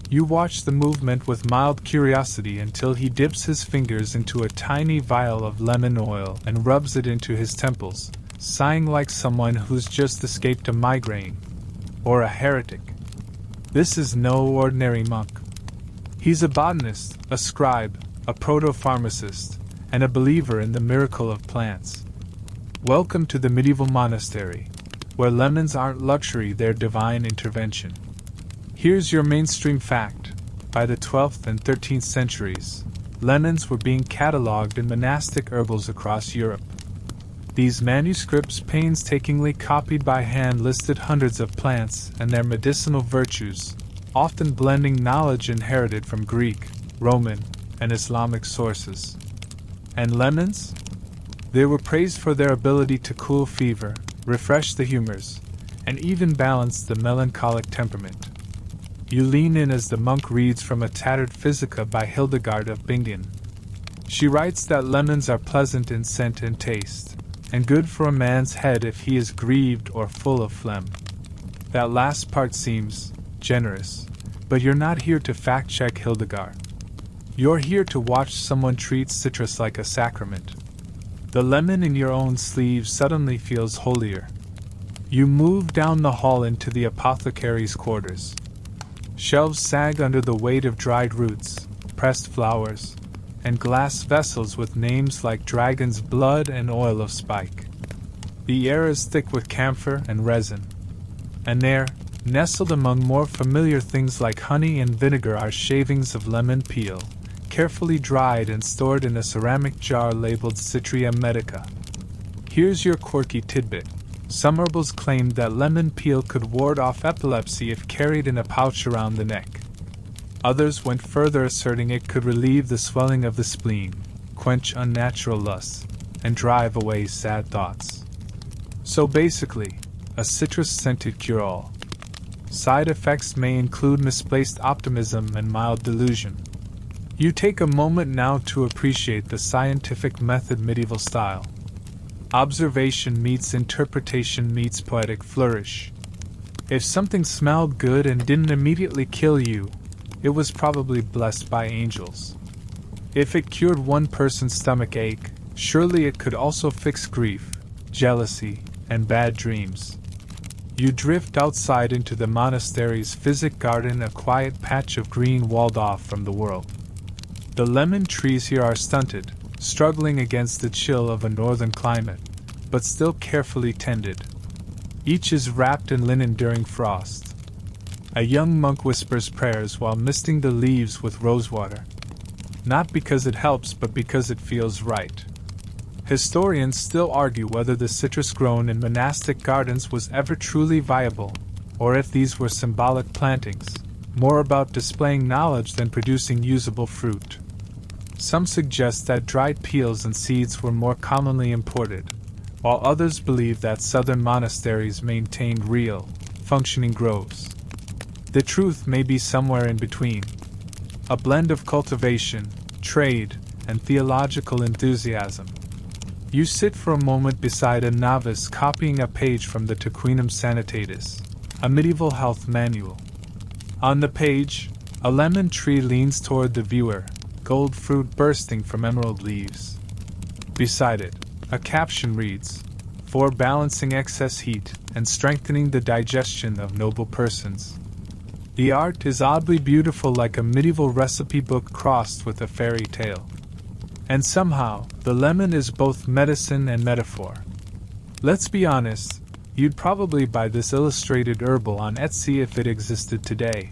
You watch the movement with mild curiosity until he dips his fingers into a tiny vial of lemon oil and rubs it into his temples, sighing like someone who's just escaped a migraine. Or a heretic. This is no ordinary monk. He's a botanist, a scribe, a proto-pharmacist, and a believer in the miracle of plants. Welcome to the medieval monastery, where lemons aren't luxury, they're divine intervention. Here's your mainstream fact. By the 12th and 13th centuries, lemons were being catalogued in monastic herbals across Europe. These manuscripts, painstakingly copied by hand, listed hundreds of plants and their medicinal virtues, often blending knowledge inherited from Greek, Roman, and Islamic sources. And lemons? They were praised for their ability to cool fever, refresh the humors, and even balance the melancholic temperament. You lean in as the monk reads from a tattered Physica by Hildegard of Bingen. She writes that lemons are pleasant in scent and taste, and good for a man's head if he is grieved or full of phlegm. That last part seems generous, but you're not here to fact-check Hildegard. You're here to watch someone treat citrus like a sacrament. The lemon in your own sleeve suddenly feels holier. You move down the hall into the apothecary's quarters. Shelves sag under the weight of dried roots, pressed flowers, and glass vessels with names like dragon's blood and oil of spike. The air is thick with camphor and resin. And there, nestled among more familiar things like honey and vinegar, are shavings of lemon peel, carefully dried and stored in a ceramic jar labeled Citria medica. Here's your quirky tidbit. Some herbals claimed that lemon peel could ward off epilepsy if carried in a pouch around the neck. Others went further, asserting it could relieve the swelling of the spleen, quench unnatural lusts, and drive away sad thoughts. So basically, a citrus-scented cure-all. Side effects may include misplaced optimism and mild delusion. You take a moment now to appreciate the scientific method medieval style. Observation meets interpretation meets poetic flourish. If something smelled good and didn't immediately kill you, it was probably blessed by angels. If it cured one person's stomach ache, surely it could also fix grief, jealousy, and bad dreams. You drift outside into the monastery's physic garden, a quiet patch of green walled off from the world. The lemon trees here are stunted, struggling against the chill of a northern climate, but still carefully tended. Each is wrapped in linen during frost. A young monk whispers prayers while misting the leaves with rosewater. Not because it helps, but because it feels right. Historians still argue whether the citrus grown in monastic gardens was ever truly viable, or if these were symbolic plantings, more about displaying knowledge than producing usable fruit. Some suggest that dried peels and seeds were more commonly imported, while others believe that southern monasteries maintained real, functioning groves. The truth may be somewhere in between. A blend of cultivation, trade, and theological enthusiasm. You sit for a moment beside a novice copying a page from the Tequinum Sanitatis, a medieval health manual. On the page, a lemon tree leans toward the viewer, gold fruit bursting from emerald leaves. Beside it, a caption reads, "For balancing excess heat and strengthening the digestion of noble persons." The art is oddly beautiful, like a medieval recipe book crossed with a fairy tale. And somehow, the lemon is both medicine and metaphor. Let's be honest, you'd probably buy this illustrated herbal on Etsy if it existed today.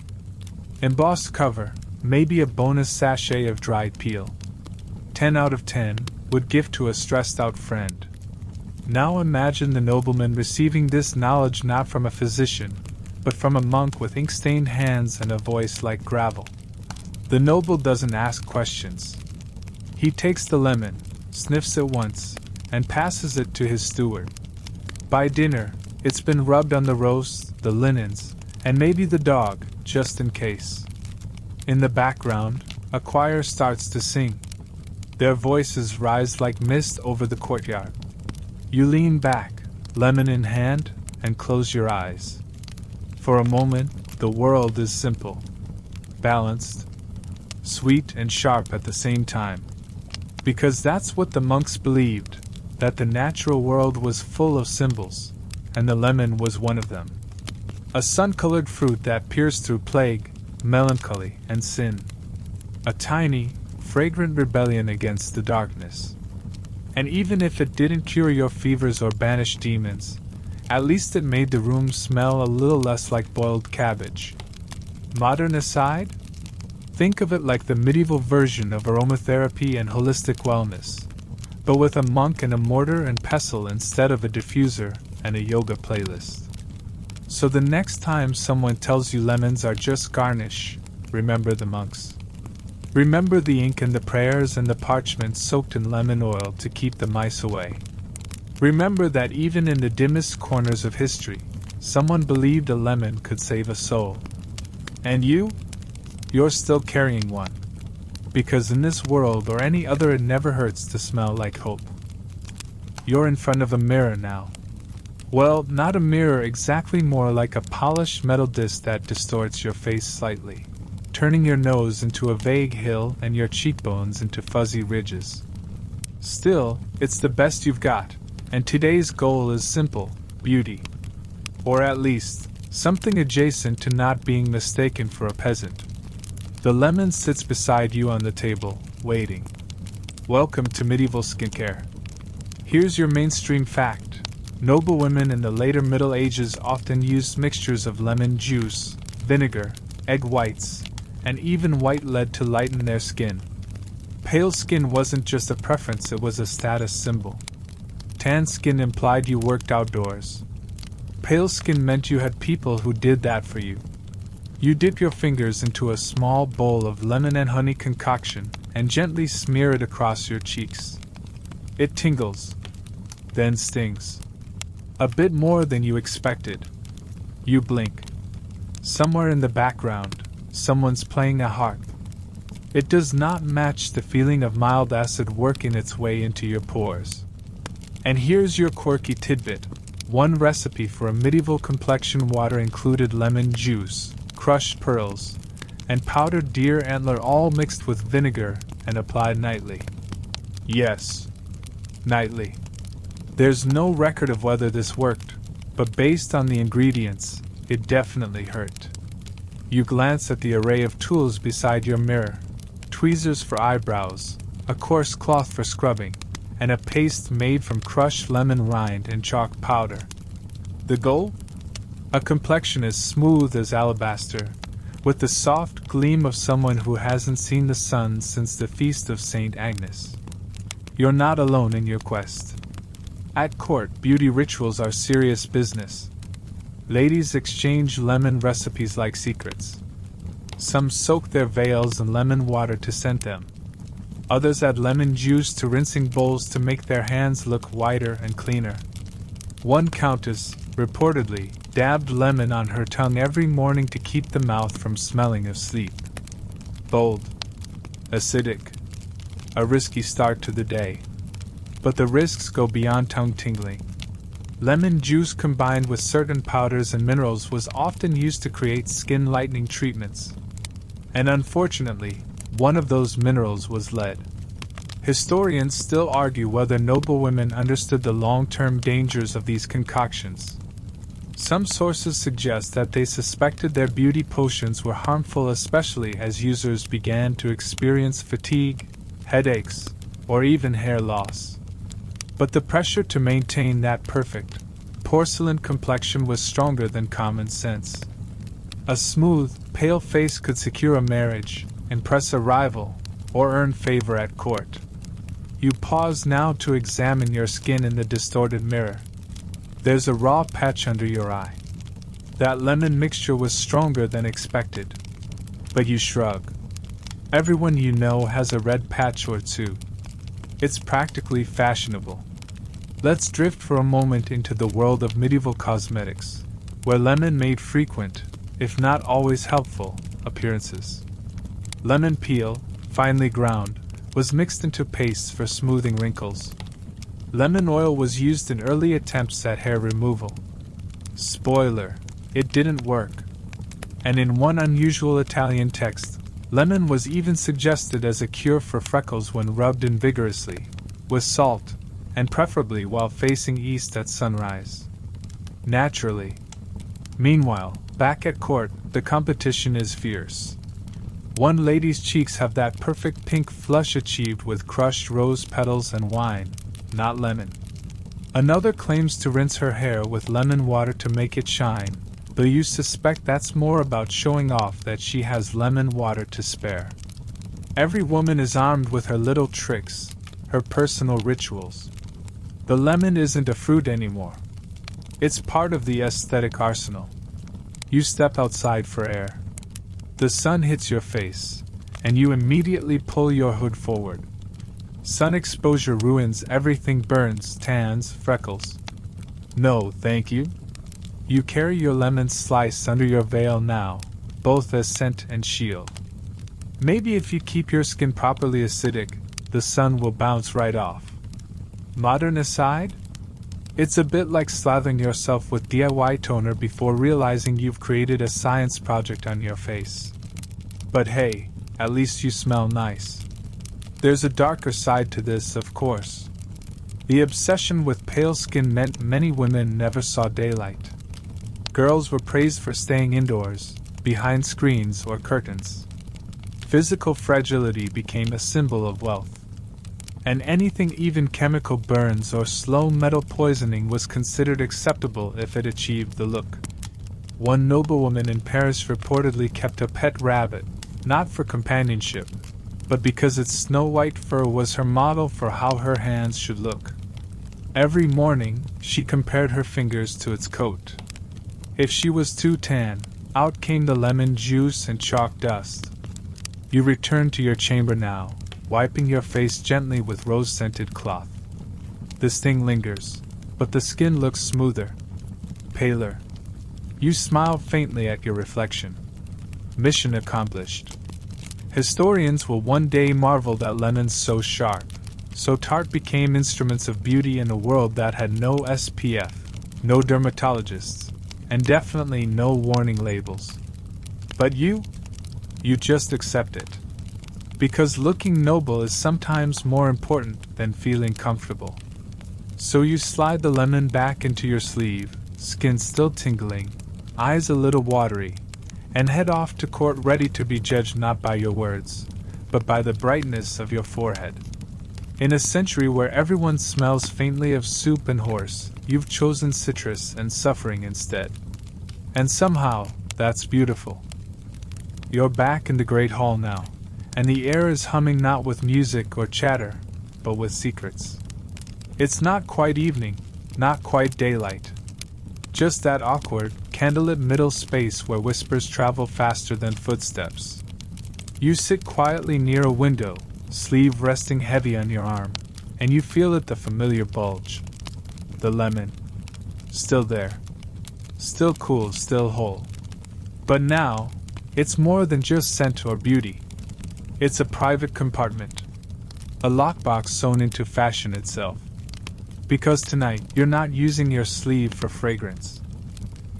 Embossed cover, maybe a bonus sachet of dried peel. 10 out of 10 would gift to a stressed-out friend. Now imagine the nobleman receiving this knowledge not from a physician, but from a monk with ink-stained hands and a voice like gravel. The noble doesn't ask questions. He takes the lemon, sniffs it once, and passes it to his steward. By dinner, it's been rubbed on the roast, the linens, and maybe the dog, just in case. In the background, a choir starts to sing. Their voices rise like mist over the courtyard. You lean back, lemon in hand, and close your eyes. For a moment, the world is simple, balanced, sweet and sharp at the same time. Because that's what the monks believed, that the natural world was full of symbols, and the lemon was one of them. A sun-colored fruit that pierced through plague, melancholy, and sin. A tiny, fragrant rebellion against the darkness. And even if it didn't cure your fevers or banish demons, at least it made the room smell a little less like boiled cabbage. Modern aside, think of it like the medieval version of aromatherapy and holistic wellness, but with a monk and a mortar and pestle instead of a diffuser and a yoga playlist. So the next time someone tells you lemons are just garnish, remember the monks. Remember the ink and the prayers and the parchment soaked in lemon oil to keep the mice away. Remember that even in the dimmest corners of history, someone believed a lemon could save a soul. And you're still carrying one. Because in this world or any other, it never hurts to smell like hope. You're in front of a mirror now. Well, not a mirror exactly, more like a polished metal disc that distorts your face slightly, turning your nose into a vague hill and your cheekbones into fuzzy ridges. Still, it's the best you've got, and today's goal is simple: beauty. Or at least, something adjacent to not being mistaken for a peasant. The lemon sits beside you on the table, waiting. Welcome to medieval skincare. Here's your mainstream fact. Noblewomen in the later Middle Ages often used mixtures of lemon juice, vinegar, egg whites, and even white lead to lighten their skin. Pale skin wasn't just a preference, it was a status symbol. Tan skin implied you worked outdoors. Pale skin meant you had people who did that for you. You dip your fingers into a small bowl of lemon and honey concoction and gently smear it across your cheeks. It tingles, then stings. A bit more than you expected. You blink. Somewhere in the background, someone's playing a harp. It does not match the feeling of mild acid working its way into your pores. And here's your quirky tidbit. One recipe for a medieval complexion water included lemon juice, crushed pearls, and powdered deer antler, all mixed with vinegar and applied nightly. Yes, nightly. There's no record of whether this worked, but based on the ingredients, it definitely hurt. You glance at the array of tools beside your mirror: tweezers for eyebrows, a coarse cloth for scrubbing, and a paste made from crushed lemon rind and chalk powder. The goal? A complexion as smooth as alabaster, with the soft gleam of someone who hasn't seen the sun since the feast of St. Agnes. You're not alone in your quest. At court, beauty rituals are serious business. Ladies exchange lemon recipes like secrets. Some soak their veils in lemon water to scent them. Others add lemon juice to rinsing bowls to make their hands look whiter and cleaner. One countess, reportedly, dabbed lemon on her tongue every morning to keep the mouth from smelling of sleep. Bold. Acidic. A risky start to the day. But the risks go beyond tongue tingling. Lemon juice combined with certain powders and minerals was often used to create skin lightening treatments. And unfortunately, one of those minerals was lead. Historians still argue whether noblewomen understood the long-term dangers of these concoctions. Some sources suggest that they suspected their beauty potions were harmful, especially as users began to experience fatigue, headaches, or even hair loss. But the pressure to maintain that perfect, porcelain complexion was stronger than common sense. A smooth, pale face could secure a marriage, impress a rival, or earn favor at court. You pause now to examine your skin in the distorted mirror. There's a raw patch under your eye. That lemon mixture was stronger than expected. But you shrug. Everyone you know has a red patch or two. It's practically fashionable. Let's drift for a moment into the world of medieval cosmetics, where lemon made frequent, if not always helpful, appearances. Lemon peel, finely ground, was mixed into pastes for smoothing wrinkles. Lemon oil was used in early attempts at hair removal. Spoiler, it didn't work. And in one unusual Italian text, lemon was even suggested as a cure for freckles when rubbed in vigorously, with salt, and preferably while facing east at sunrise. Naturally. Meanwhile, back at court, the competition is fierce. One lady's cheeks have that perfect pink flush achieved with crushed rose petals and wine, not lemon. Another claims to rinse her hair with lemon water to make it shine, though you suspect that's more about showing off that she has lemon water to spare. Every woman is armed with her little tricks, her personal rituals. The lemon isn't a fruit anymore. It's part of the aesthetic arsenal. You step outside for air. The sun hits your face, and you immediately pull your hood forward. Sun exposure ruins everything: burns, tans, freckles. No, thank you. You carry your lemon slice under your veil now, both as scent and shield. Maybe if you keep your skin properly acidic, the sun will bounce right off. Modern aside? It's a bit like slathering yourself with DIY toner before realizing you've created a science project on your face. But hey, at least you smell nice. There's a darker side to this, of course. The obsession with pale skin meant many women never saw daylight. Girls were praised for staying indoors, behind screens or curtains. Physical fragility became a symbol of wealth. And anything even chemical burns or slow metal poisoning was considered acceptable if it achieved the look. One noblewoman in Paris reportedly kept a pet rabbit, not for companionship, but because its snow-white fur was her model for how her hands should look. Every morning, she compared her fingers to its coat. If she was too tan, out came the lemon juice and chalk dust. You return to your chamber now, wiping your face gently with rose-scented cloth. The sting lingers, but the skin looks smoother, paler. You smile faintly at your reflection. Mission accomplished. Historians will one day marvel that lemons so sharp, so tart became instruments of beauty in a world that had no SPF, no dermatologists, and definitely no warning labels. But you just accept it. Because looking noble is sometimes more important than feeling comfortable. So you slide the lemon back into your sleeve, skin still tingling, eyes a little watery, and head off to court ready to be judged not by your words, but by the brightness of your forehead. In a century where everyone smells faintly of soup and horse, you've chosen citrus and suffering instead. And somehow, that's beautiful. You're back in the great hall now, and the air is humming not with music or chatter, but with secrets. It's not quite evening, not quite daylight. Just that awkward, candlelit middle space where whispers travel faster than footsteps. You sit quietly near a window, sleeve resting heavy on your arm, and you feel it, the familiar bulge. The lemon. Still there. Still cool, still whole. But now, it's more than just scent or beauty. It's a private compartment. A lockbox sewn into fashion itself. Because tonight, you're not using your sleeve for fragrance.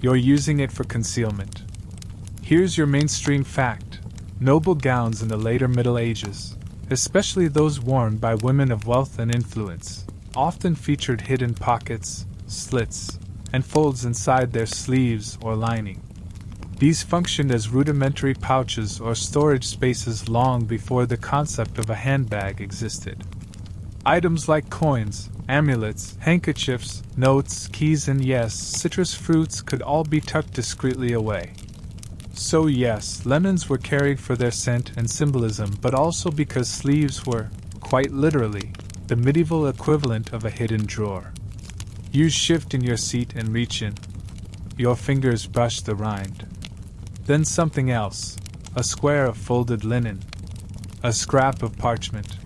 You're using it for concealment. Here's your mainstream fact. Noble gowns in the later Middle Ages, especially those worn by women of wealth and influence, often featured hidden pockets, slits, and folds inside their sleeves or lining. These functioned as rudimentary pouches or storage spaces long before the concept of a handbag existed. Items like coins, amulets, handkerchiefs, notes, keys, and yes, citrus fruits could all be tucked discreetly away. So yes, lemons were carried for their scent and symbolism, but also because sleeves were, quite literally, the medieval equivalent of a hidden drawer. You shift in your seat and reach in. Your fingers brush the rind. Then something else, a square of folded linen, a scrap of parchment,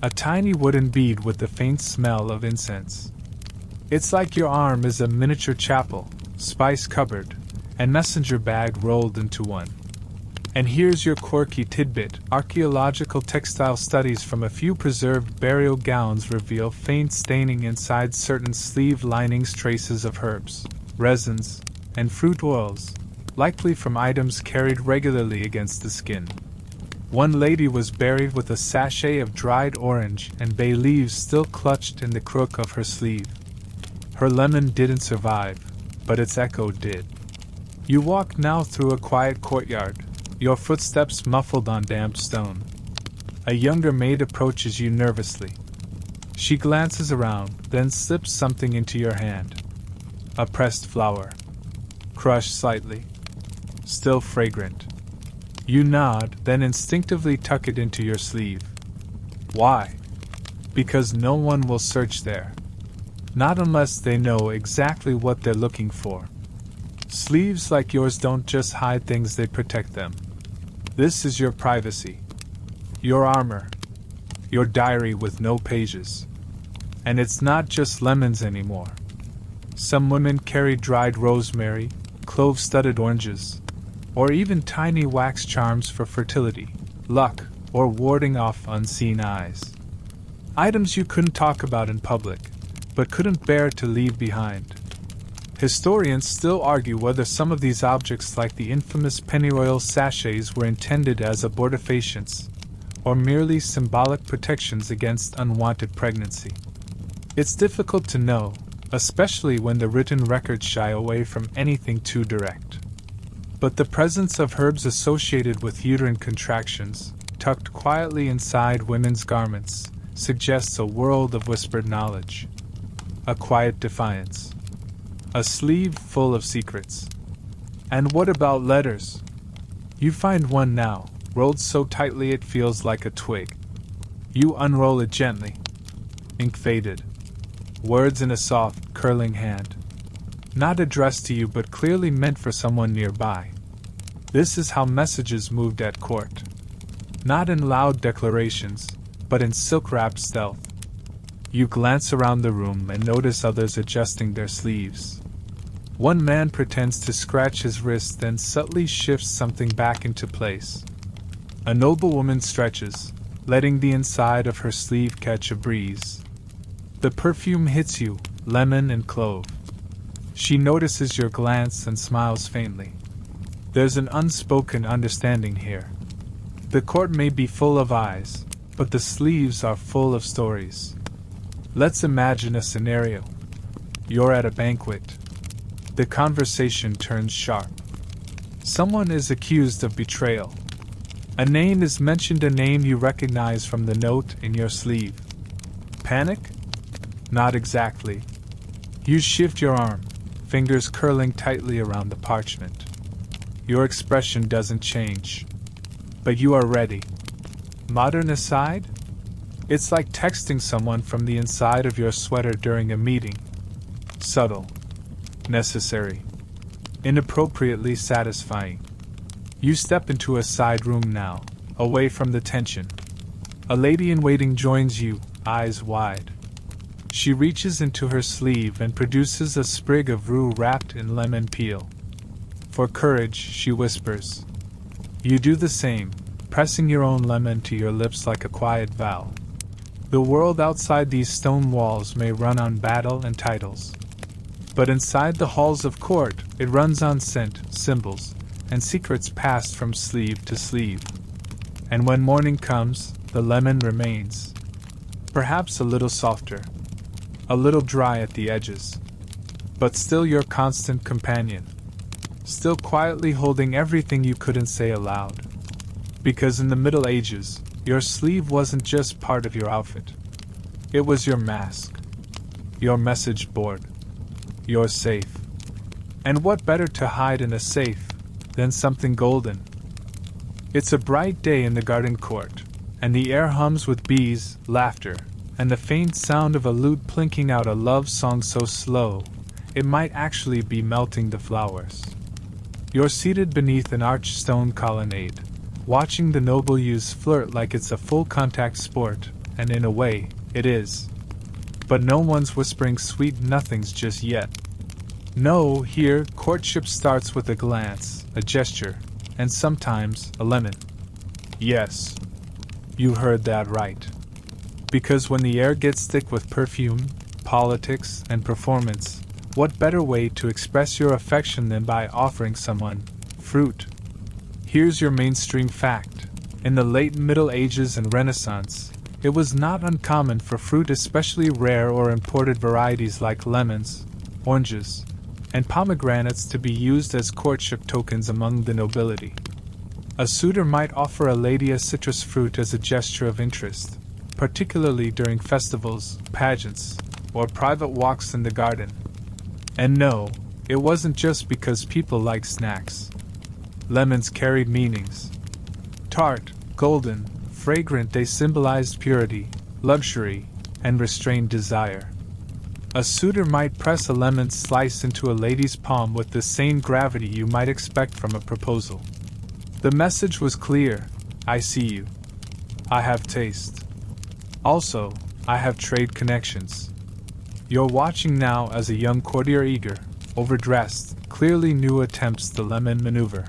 a tiny wooden bead with the faint smell of incense. It's like your arm is a miniature chapel, spice cupboard, and messenger bag rolled into one. And here's your quirky tidbit. Archaeological textile studies from a few preserved burial gowns reveal faint staining inside certain sleeve linings, traces of herbs, resins, and fruit oils, likely from items carried regularly against the skin. One lady was buried with a sachet of dried orange and bay leaves still clutched in the crook of her sleeve. Her lemon didn't survive, but its echo did. You walk now through a quiet courtyard, your footsteps muffled on damp stone. A younger maid approaches you nervously. She glances around, then slips something into your hand. A pressed flower. Crushed slightly. Still fragrant. You nod, then instinctively tuck it into your sleeve. Why? Because no one will search there. Not unless they know exactly what they're looking for. Sleeves like yours don't just hide things, they protect them. This is your privacy. Your armor. Your diary with no pages. And it's not just lemons anymore. Some women carry dried rosemary, clove-studded oranges, or even tiny wax charms for fertility, luck, or warding off unseen eyes. Items you couldn't talk about in public, but couldn't bear to leave behind. Historians still argue whether some of these objects, like the infamous pennyroyal sachets, were intended as abortifacients, or merely symbolic protections against unwanted pregnancy. It's difficult to know, especially when the written records shy away from anything too direct. But the presence of herbs associated with uterine contractions, tucked quietly inside women's garments, suggests a world of whispered knowledge. A quiet defiance. A sleeve full of secrets. And what about letters? You find one now, rolled so tightly it feels like a twig. You unroll it gently. Ink faded. Words in a soft, curling hand. Not addressed to you but clearly meant for someone nearby. This is how messages moved at court. Not in loud declarations, but in silk-wrapped stealth. You glance around the room and notice others adjusting their sleeves. One man pretends to scratch his wrist, then subtly shifts something back into place. A noblewoman stretches, letting the inside of her sleeve catch a breeze. The perfume hits you, lemon and clove. She notices your glance and smiles faintly. There's an unspoken understanding here. The court may be full of eyes, but the sleeves are full of stories. Let's imagine a scenario. You're at a banquet. The conversation turns sharp. Someone is accused of betrayal. A name is mentioned, a name you recognize from the note in your sleeve. Panic? Not exactly. You shift your arm, fingers curling tightly around the parchment. Your expression doesn't change. But you are ready. Modern aside? It's like texting someone from the inside of your sweater during a meeting. Subtle. Necessary. Inappropriately satisfying. You step into a side room now, away from the tension. A lady in waiting joins you, eyes wide. She reaches into her sleeve and produces a sprig of rue wrapped in lemon peel. For courage, she whispers. You do the same, pressing your own lemon to your lips like a quiet vow. The world outside these stone walls may run on battle and titles. But inside the halls of court, it runs on scent, symbols, and secrets passed from sleeve to sleeve. And when morning comes, the lemon remains. Perhaps a little softer. A little dry at the edges. But still your constant companion. Still quietly holding everything you couldn't say aloud. Because in the Middle Ages, your sleeve wasn't just part of your outfit. It was your mask. Your message board. Your safe. And what better to hide in a safe than something golden? It's a bright day in the garden court, and the air hums with bees, laughter, and the faint sound of a lute plinking out a love song so slow, it might actually be melting the flowers. You're seated beneath an arched stone colonnade, watching the noble youths flirt like it's a full-contact sport, and in a way, it is. But no one's whispering sweet nothings just yet. No, here, courtship starts with a glance, a gesture, and sometimes a lemon. Yes, you heard that right. Because when the air gets thick with perfume, politics, and performance, what better way to express your affection than by offering someone fruit? Here's your mainstream fact. In the late Middle Ages and Renaissance, it was not uncommon for fruit, especially rare or imported varieties like lemons, oranges, and pomegranates, to be used as courtship tokens among the nobility. A suitor might offer a lady a citrus fruit as a gesture of interest, particularly during festivals, pageants, or private walks in the garden. And no, it wasn't just because people liked snacks. Lemons carried meanings. Tart, golden, fragrant, they symbolized purity, luxury, and restrained desire. A suitor might press a lemon slice into a lady's palm with the same gravity you might expect from a proposal. The message was clear: I see you. I have taste. Also, I have trade connections. You're watching now as a young courtier, eager, overdressed, clearly new, attempts the lemon maneuver.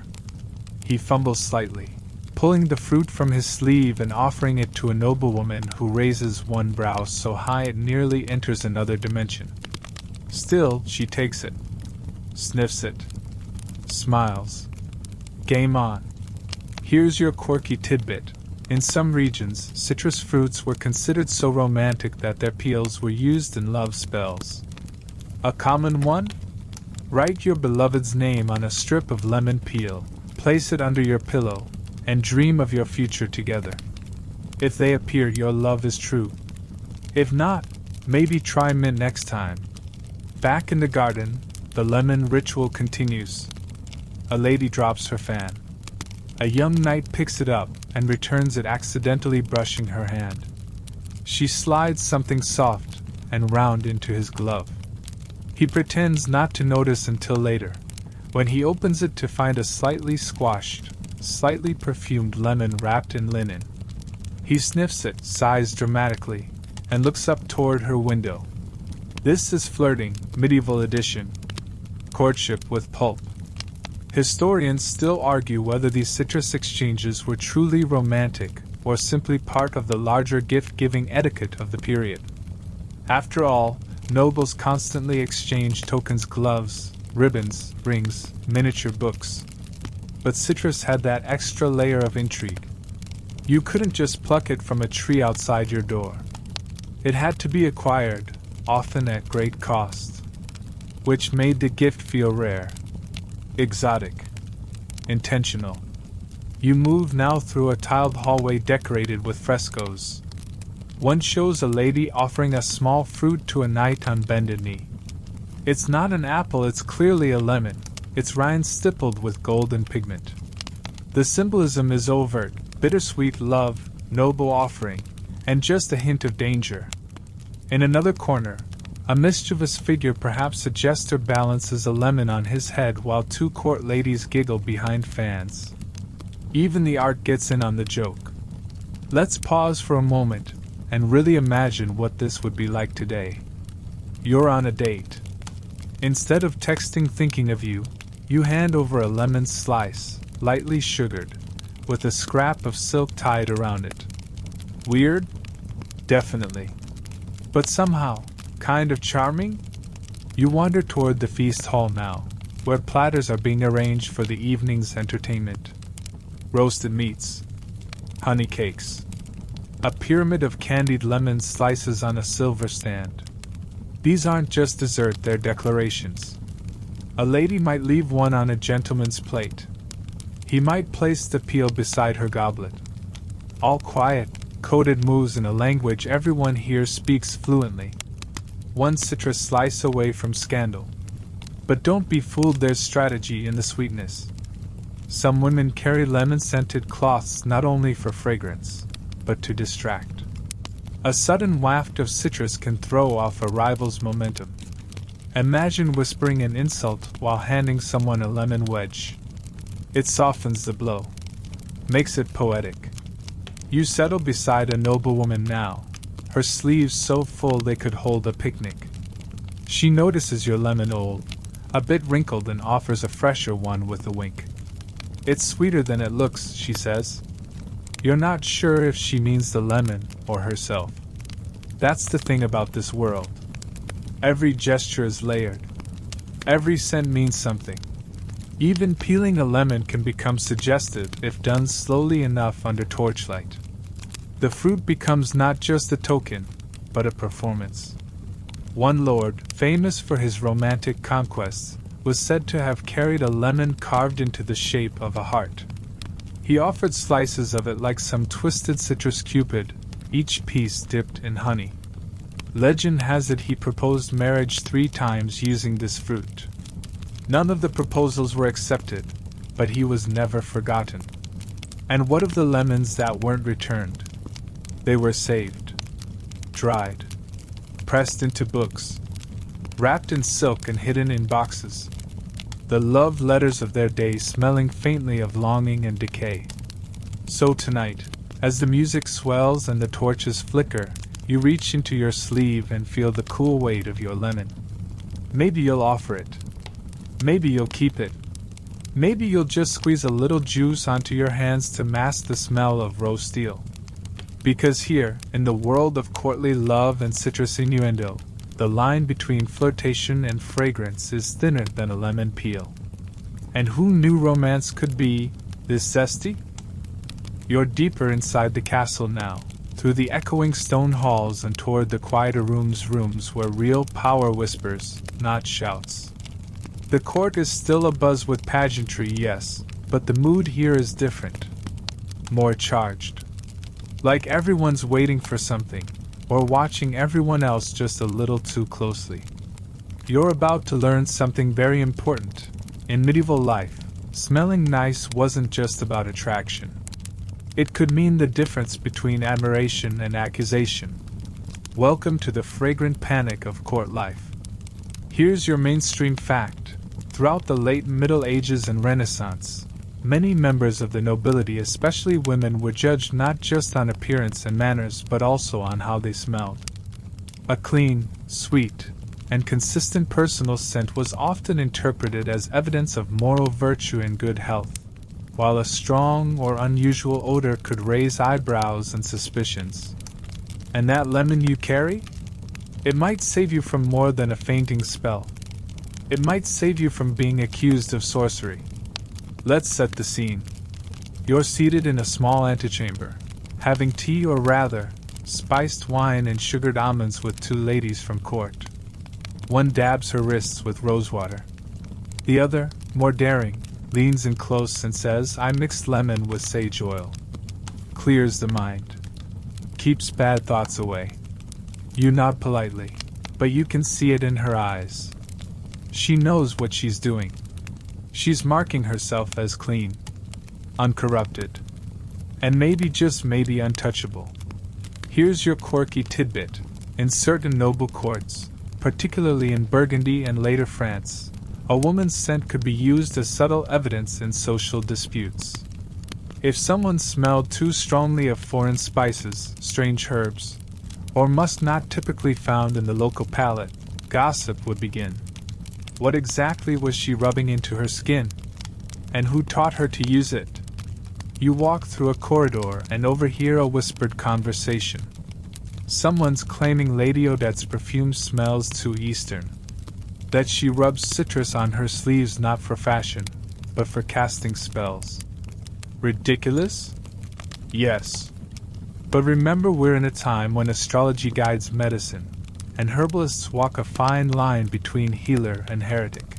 He fumbles slightly, pulling the fruit from his sleeve and offering it to a noblewoman who raises one brow so high it nearly enters another dimension. Still, she takes it, sniffs it, smiles. Game on. Here's your quirky tidbit. In some regions, citrus fruits were considered so romantic that their peels were used in love spells. A common one? Write your beloved's name on a strip of lemon peel, place it under your pillow, and dream of your future together. If they appear, your love is true. If not, maybe try mint next time. Back in the garden, the lemon ritual continues. A lady drops her fan. A young knight picks it up and returns it, accidentally brushing her hand. She slides something soft and round into his glove. He pretends not to notice until later, when he opens it to find a slightly squashed, slightly perfumed lemon wrapped in linen. He sniffs it, sighs dramatically, and looks up toward her window. This is flirting, medieval edition. Courtship with pulp. Historians still argue whether these citrus exchanges were truly romantic or simply part of the larger gift-giving etiquette of the period. After all, nobles constantly exchanged tokens, gloves, ribbons, rings, miniature books. But citrus had that extra layer of intrigue. You couldn't just pluck it from a tree outside your door. It had to be acquired, often at great cost, which made the gift feel rare, exotic, intentional. You move now through a tiled hallway decorated with frescoes. One shows a lady offering a small fruit to a knight on bended knee. It's not an apple, it's clearly a lemon, its rind stippled with golden pigment. The symbolism is overt: bittersweet love, noble offering, and just a hint of danger. In another corner, a mischievous figure, perhaps a jester, balances a lemon on his head while two court ladies giggle behind fans. Even the art gets in on the joke. Let's pause for a moment and really imagine what this would be like today. You're on a date. Instead of texting thinking of you, you hand over a lemon slice, lightly sugared, with a scrap of silk tied around it. Weird? Definitely. But somehow, kind of charming? You wander toward the feast hall now, where platters are being arranged for the evening's entertainment. Roasted meats, honey cakes, a pyramid of candied lemon slices on a silver stand. These aren't just dessert, they're declarations. A lady might leave one on a gentleman's plate. He might place the peel beside her goblet. All quiet, coded moves in a language everyone here speaks fluently. One citrus slice away from scandal. But don't be fooled, there's strategy in the sweetness. Some women carry lemon-scented cloths not only for fragrance, but to distract. A sudden waft of citrus can throw off a rival's momentum. Imagine whispering an insult while handing someone a lemon wedge. It softens the blow, makes it poetic. You settle beside a noblewoman now, her sleeves so full they could hold a picnic. She notices your lemon old, a bit wrinkled, and offers a fresher one with a wink. It's sweeter than it looks, she says. You're not sure if she means the lemon or herself. That's the thing about this world. Every gesture is layered. Every scent means something. Even peeling a lemon can become suggestive if done slowly enough under torchlight. The fruit becomes not just a token, but a performance. One lord, famous for his romantic conquests, was said to have carried a lemon carved into the shape of a heart. He offered slices of it like some twisted citrus cupid, each piece dipped in honey. Legend has it he proposed marriage 3 times using this fruit. None of the proposals were accepted, but he was never forgotten. And what of the lemons that weren't returned? They were saved, dried, pressed into books, wrapped in silk and hidden in boxes. The love letters of their day smelling faintly of longing and decay. So tonight, as the music swells and the torches flicker, you reach into your sleeve and feel the cool weight of your lemon. Maybe you'll offer it. Maybe you'll keep it. Maybe you'll just squeeze a little juice onto your hands to mask the smell of rose steel. Because here, in the world of courtly love and citrus innuendo, the line between flirtation and fragrance is thinner than a lemon peel. And who knew romance could be this zesty? You're deeper inside the castle now, through the echoing stone halls and toward the quieter rooms where real power whispers, not shouts. The court is still abuzz with pageantry, yes, but the mood here is different. More charged. Like everyone's waiting for something, or watching everyone else just a little too closely. You're about to learn something very important. In medieval life, smelling nice wasn't just about attraction. It could mean the difference between admiration and accusation. Welcome to the fragrant panic of court life. Here's your mainstream fact. Throughout the late Middle Ages and Renaissance, many members of the nobility, especially women, were judged not just on appearance and manners but also on how they smelled. A clean, sweet, and consistent personal scent was often interpreted as evidence of moral virtue and good health, while a strong or unusual odor could raise eyebrows and suspicions. And that lemon you carry? It might save you from more than a fainting spell. It might save you from being accused of sorcery. Let's set the scene. You're seated in a small antechamber, having tea or rather, spiced wine and sugared almonds with 2 ladies from court. One dabs her wrists with rosewater. The other, more daring, leans in close and says, "I mixed lemon with sage oil." Clears the mind. Keeps bad thoughts away. You nod politely, but you can see it in her eyes. She knows what she's doing. She's marking herself as clean, uncorrupted, and maybe, just maybe, untouchable. Here's your quirky tidbit. In certain noble courts, particularly in Burgundy and later France, a woman's scent could be used as subtle evidence in social disputes. If someone smelled too strongly of foreign spices, strange herbs, or musk not typically found in the local palate, gossip would begin. What exactly was she rubbing into her skin? And who taught her to use it? You walk through a corridor and overhear a whispered conversation. Someone's claiming Lady Odette's perfume smells too Eastern. That she rubs citrus on her sleeves not for fashion, but for casting spells. Ridiculous? Yes. But remember, we're in a time when astrology guides medicine, and herbalists walk a fine line between healer and heretic.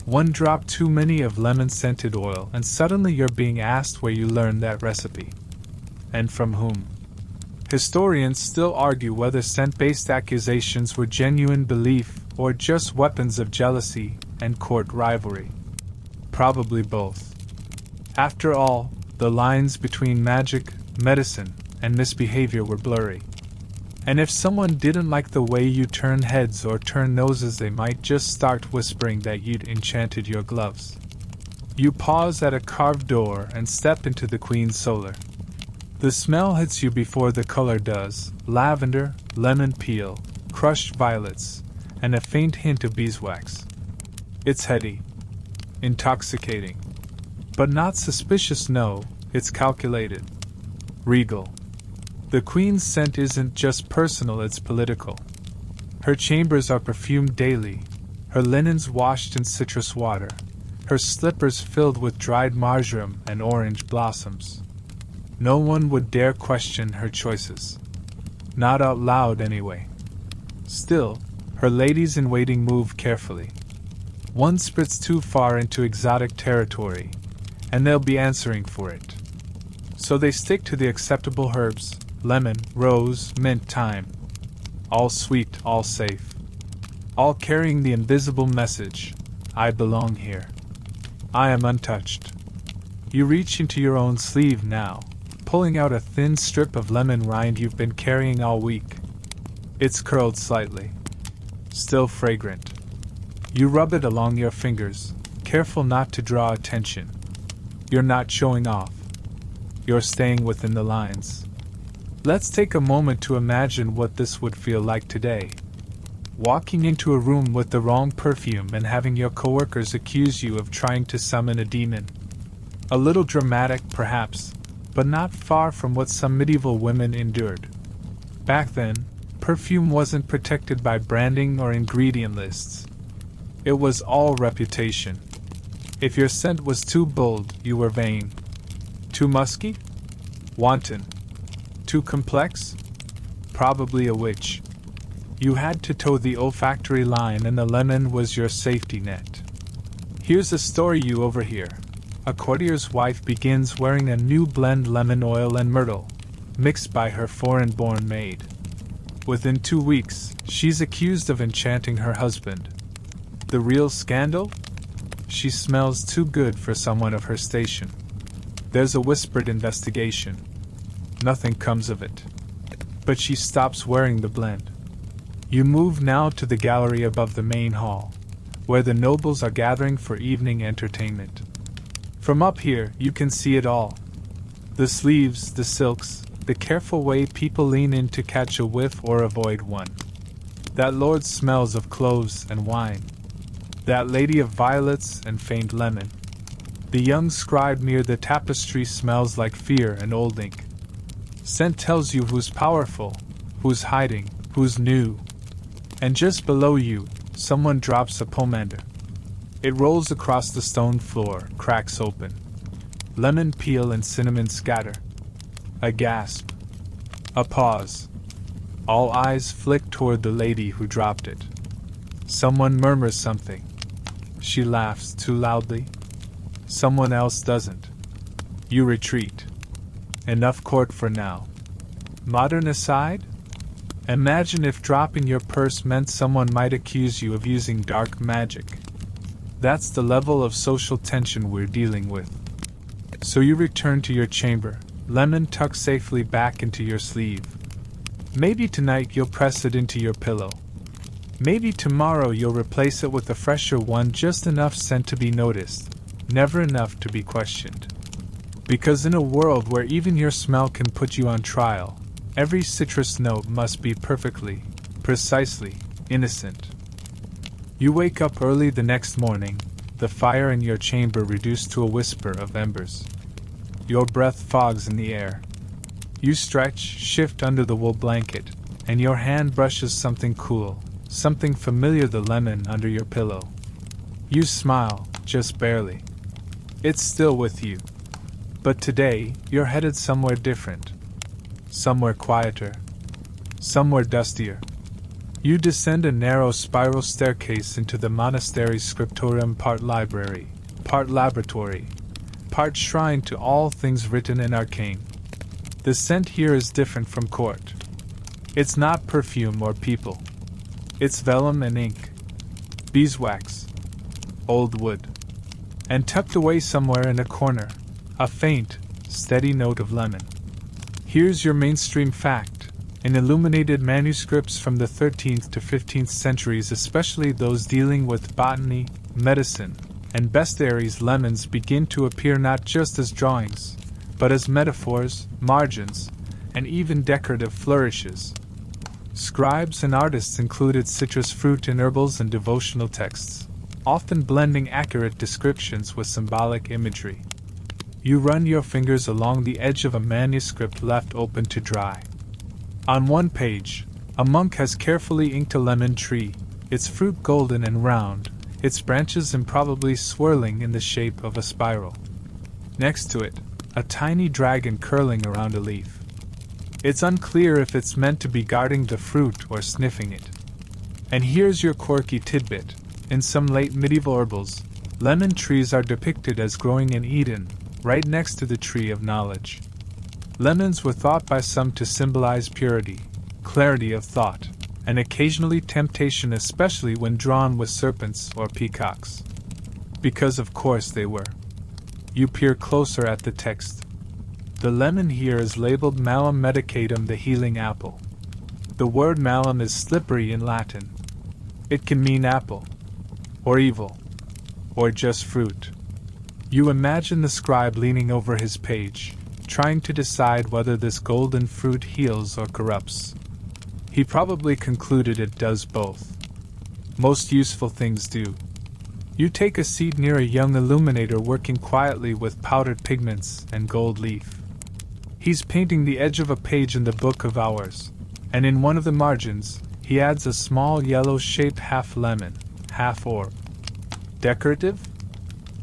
One drop too many of lemon-scented oil and suddenly you're being asked where you learned that recipe. And from whom. Historians still argue whether scent-based accusations were genuine belief or just weapons of jealousy and court rivalry. Probably both. After all, the lines between magic, medicine, and misbehavior were blurry. And if someone didn't like the way you turn heads or turn noses, they might just start whispering that you'd enchanted your gloves. You pause at a carved door and step into the Queen's Solar. The smell hits you before the color does: lavender, lemon peel, crushed violets, and a faint hint of beeswax. It's heady, intoxicating. But not suspicious, no, it's calculated. Regal. The Queen's scent isn't just personal, it's political. Her chambers are perfumed daily, her linens washed in citrus water, her slippers filled with dried marjoram and orange blossoms. No one would dare question her choices. Not out loud, anyway. Still, her ladies-in-waiting move carefully. One spritz too far into exotic territory, and they'll be answering for it. So they stick to the acceptable herbs: lemon, rose, mint, thyme. All sweet, all safe. All carrying the invisible message: I belong here. I am untouched. You reach into your own sleeve now, pulling out a thin strip of lemon rind you've been carrying all week. It's curled slightly. Still fragrant. You rub it along your fingers, careful not to draw attention. You're not showing off. You're staying within the lines. Let's take a moment to imagine what this would feel like today. Walking into a room with the wrong perfume and having your coworkers accuse you of trying to summon a demon. A little dramatic, perhaps, but not far from what some medieval women endured. Back then, perfume wasn't protected by branding or ingredient lists. It was all reputation. If your scent was too bold, you were vain. Too musky? Wanton. Too complex? Probably a witch. You had to toe the olfactory line, and the lemon was your safety net. Here's a story you overhear. A courtier's wife begins wearing a new blend: lemon oil and myrtle, mixed by her foreign-born maid. Within 2 weeks, she's accused of enchanting her husband. The real scandal? She smells too good for someone of her station. There's a whispered investigation. Nothing comes of it. But she stops wearing the blend. You move now to the gallery above the main hall, where the nobles are gathering for evening entertainment. From up here, you can see it all. The sleeves, the silks, the careful way people lean in to catch a whiff or avoid one. That lord smells of cloves and wine. That lady of violets and faint lemon. The young scribe near the tapestry smells like fear and old ink. Scent tells you who's powerful, who's hiding, who's new. And just below you, someone drops a pomander. It rolls across the stone floor, cracks open. Lemon peel and cinnamon scatter. A gasp. A pause. All eyes flick toward the lady who dropped it. Someone murmurs something. She laughs too loudly. Someone else doesn't. You retreat. Enough court for now. Modern aside? Imagine if dropping your purse meant someone might accuse you of using dark magic. That's the level of social tension we're dealing with. So you return to your chamber, lemon tucked safely back into your sleeve. Maybe tonight you'll press it into your pillow. Maybe tomorrow you'll replace it with a fresher one, just enough scent to be noticed, never enough to be questioned. Because in a world where even your smell can put you on trial, every citrus note must be perfectly, precisely, innocent. You wake up early the next morning, the fire in your chamber reduced to a whisper of embers. Your breath fogs in the air. You stretch, shift under the wool blanket, and your hand brushes something cool, something familiar, the lemon under your pillow. You smile, just barely. It's still with you. But today, you're headed somewhere different. Somewhere quieter. Somewhere dustier. You descend a narrow spiral staircase into the monastery's scriptorium, part library, part laboratory, part shrine to all things written and arcane. The scent here is different from court. It's not perfume or people. It's vellum and ink, beeswax, old wood, and tucked away somewhere in a corner, a faint, steady note of lemon. Here's your mainstream fact. In illuminated manuscripts from the 13th to 15th centuries, especially those dealing with botany, medicine, and bestiaries, lemons begin to appear not just as drawings, but as metaphors, margins, and even decorative flourishes. Scribes and artists included citrus fruit in herbals and devotional texts, often blending accurate descriptions with symbolic imagery. You run your fingers along the edge of a manuscript left open to dry. On one page, a monk has carefully inked a lemon tree, its fruit golden and round, its branches improbably swirling in the shape of a spiral. Next to it, a tiny dragon curling around a leaf. It's unclear if it's meant to be guarding the fruit or sniffing it. And here's your quirky tidbit. In some late medieval herbals, lemon trees are depicted as growing in Eden, right next to the tree of knowledge. Lemons were thought by some to symbolize purity, clarity of thought, and occasionally temptation, especially when drawn with serpents or peacocks. Because of course they were. You peer closer at the text. The lemon here is labeled malum medicatum, the healing apple. The word malum is slippery in Latin. It can mean apple, or evil, or just fruit. You imagine the scribe leaning over his page, trying to decide whether this golden fruit heals or corrupts. He probably concluded it does both. Most useful things do. You take a seat near a young illuminator working quietly with powdered pigments and gold leaf. He's painting the edge of a page in the Book of Hours, and in one of the margins, he adds a small yellow-shaped half lemon, half orb. Decorative?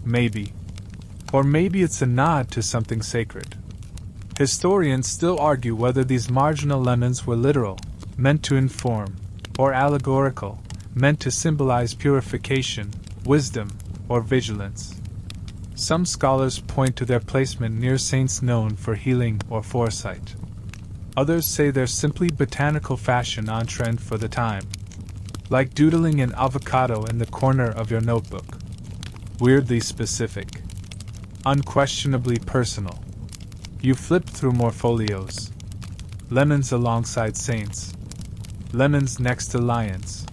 Maybe. Or maybe it's a nod to something sacred. Historians still argue whether these marginal lemons were literal, meant to inform, or allegorical, meant to symbolize purification, wisdom, or vigilance. Some scholars point to their placement near saints known for healing or foresight. Others say they're simply botanical fashion on trend for the time. Like doodling an avocado in the corner of your notebook. Weirdly specific. Unquestionably personal. You flip through more folios. Lemons alongside saints. Lemons next to lions.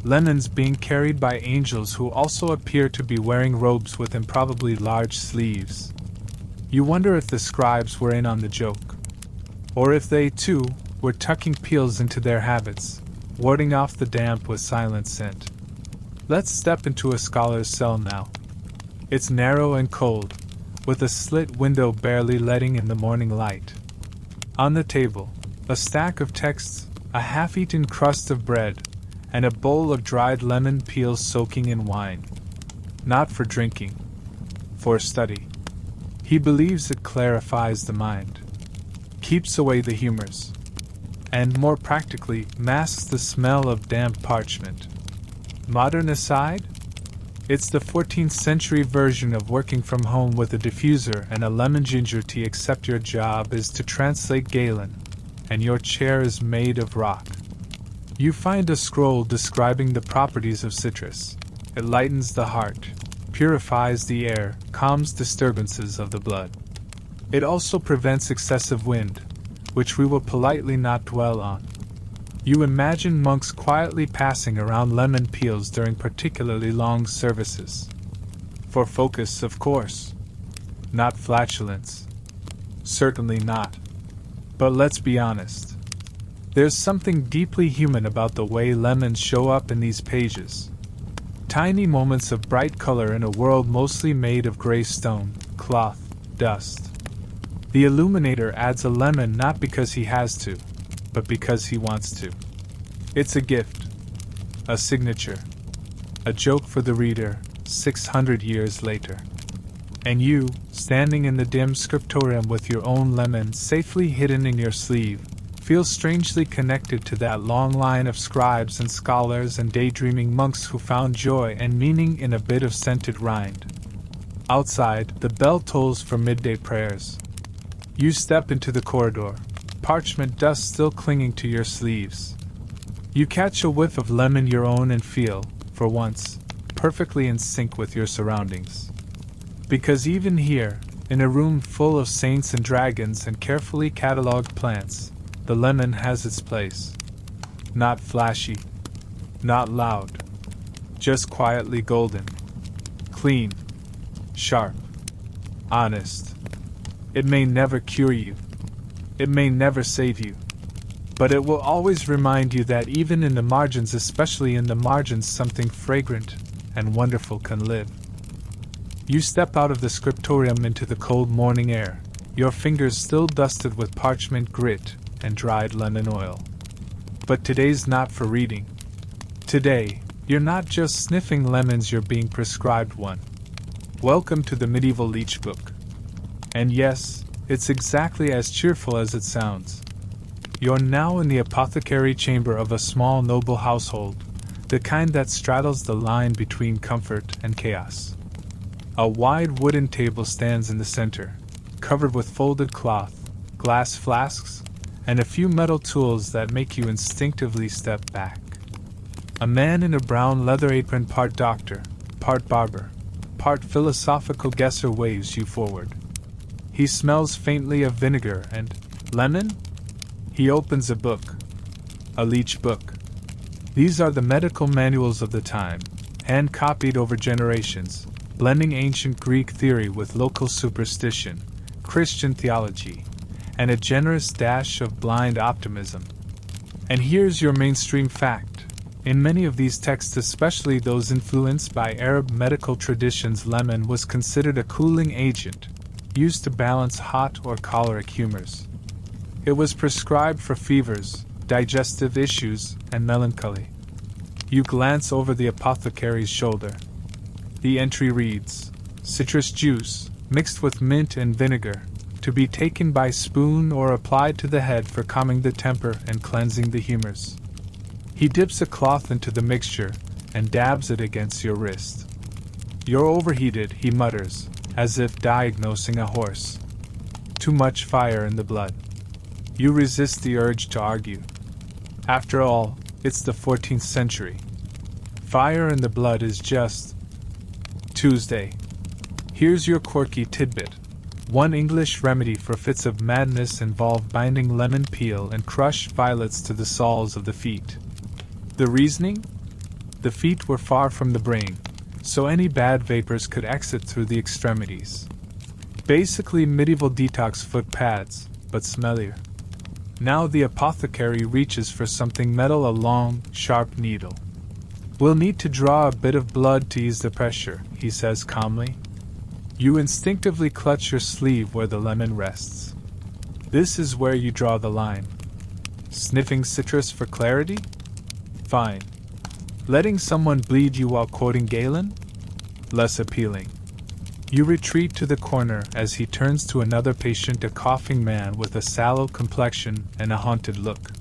Lemons being carried by angels who also appear to be wearing robes with improbably large sleeves. You wonder if the scribes were in on the joke. Or if they, too, were tucking peels into their habits, warding off the damp with silent scent. Let's step into a scholar's cell now. It's narrow and cold, with a slit window barely letting in the morning light. On the table, a stack of texts, a half-eaten crust of bread, and a bowl of dried lemon peel soaking in wine. Not for drinking. For study. He believes it clarifies the mind. Keeps away the humors. And more practically, masks the smell of damp parchment. Modern aside? It's the 14th century version of working from home with a diffuser and a lemon ginger tea, except your job is to translate Galen, and your chair is made of rock. You find a scroll describing the properties of citrus. It lightens the heart, purifies the air, calms disturbances of the blood. It also prevents excessive wind, which we will politely not dwell on. You imagine monks quietly passing around lemon peels during particularly long services. For focus, of course. Not flatulence. Certainly not. But let's be honest. There's something deeply human about the way lemons show up in these pages. Tiny moments of bright color in a world mostly made of gray stone, cloth, dust. The illuminator adds a lemon not because he has to, but because he wants to. It's a gift. A signature. A joke for the reader, 600 years later. And you, standing in the dim scriptorium with your own lemon safely hidden in your sleeve, feel strangely connected to that long line of scribes and scholars and daydreaming monks who found joy and meaning in a bit of scented rind. Outside, the bell tolls for midday prayers. You step into the corridor, parchment dust still clinging to your sleeves. You catch a whiff of lemon your own and feel, for once, perfectly in sync with your surroundings. Because even here, in a room full of saints and dragons and carefully catalogued plants, the lemon has its place. Not flashy, not loud, just quietly golden, clean, sharp, honest. It may never cure you. It may never save you. But it will always remind you that even in the margins, especially in the margins, something fragrant and wonderful can live. You step out of the scriptorium into the cold morning air, your fingers still dusted with parchment grit and dried lemon oil. But today's not for reading. Today, you're not just sniffing lemons, you're being prescribed one. Welcome to the medieval leech book. And yes, it's exactly as cheerful as it sounds. You're now in the apothecary chamber of a small noble household, the kind that straddles the line between comfort and chaos. A wide wooden table stands in the center, covered with folded cloth, glass flasks, and a few metal tools that make you instinctively step back. A man in a brown leather apron, part doctor, part barber, part philosophical guesser, waves you forward. He smells faintly of vinegar and lemon. He opens a book. A leech book. These are the medical manuals of the time, hand-copied over generations, blending ancient Greek theory with local superstition, Christian theology, and a generous dash of blind optimism. And here's your mainstream fact. In many of these texts, especially those influenced by Arab medical traditions, lemon was considered a cooling agent, used to balance hot or choleric humors. It was prescribed for fevers, digestive issues, and melancholy. You glance over the apothecary's shoulder. The entry reads, citrus juice, mixed with mint and vinegar, to be taken by spoon or applied to the head for calming the temper and cleansing the humors. He dips a cloth into the mixture and dabs it against your wrist. You're overheated, he mutters, as if diagnosing a horse. Too much fire in the blood. You resist the urge to argue. After all, it's the 14th century. Fire in the blood is just Tuesday. Here's your quirky tidbit. One English remedy for fits of madness involved binding lemon peel and crushed violets to the soles of the feet. The reasoning? The feet were far from the brain, so any bad vapors could exit through the extremities. Basically medieval detox foot pads, but smellier. Now the apothecary reaches for something metal, a long, sharp needle. We'll need to draw a bit of blood to ease the pressure, he says calmly. You instinctively clutch your sleeve where the lemon rests. This is where you draw the line. Sniffing citrus for clarity? Fine. Letting someone bleed you while quoting Galen? Less appealing. You retreat to the corner as he turns to another patient, a coughing man with a sallow complexion and a haunted look.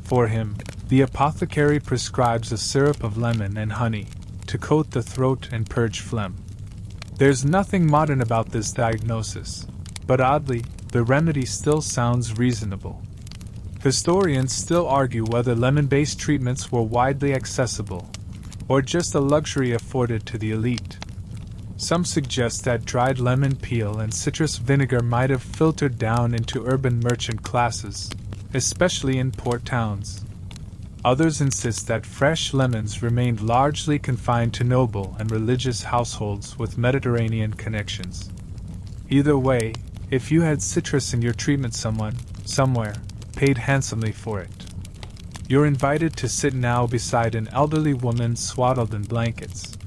For him, the apothecary prescribes a syrup of lemon and honey to coat the throat and purge phlegm. There's nothing modern about this diagnosis, but oddly, the remedy still sounds reasonable. Historians still argue whether lemon-based treatments were widely accessible, or just a luxury afforded to the elite. Some suggest that dried lemon peel and citrus vinegar might have filtered down into urban merchant classes, especially in port towns. Others insist that fresh lemons remained largely confined to noble and religious households with Mediterranean connections. Either way, if you had citrus in your treatment, someone, somewhere, paid handsomely for it. You're invited to sit now beside an elderly woman swaddled in blankets.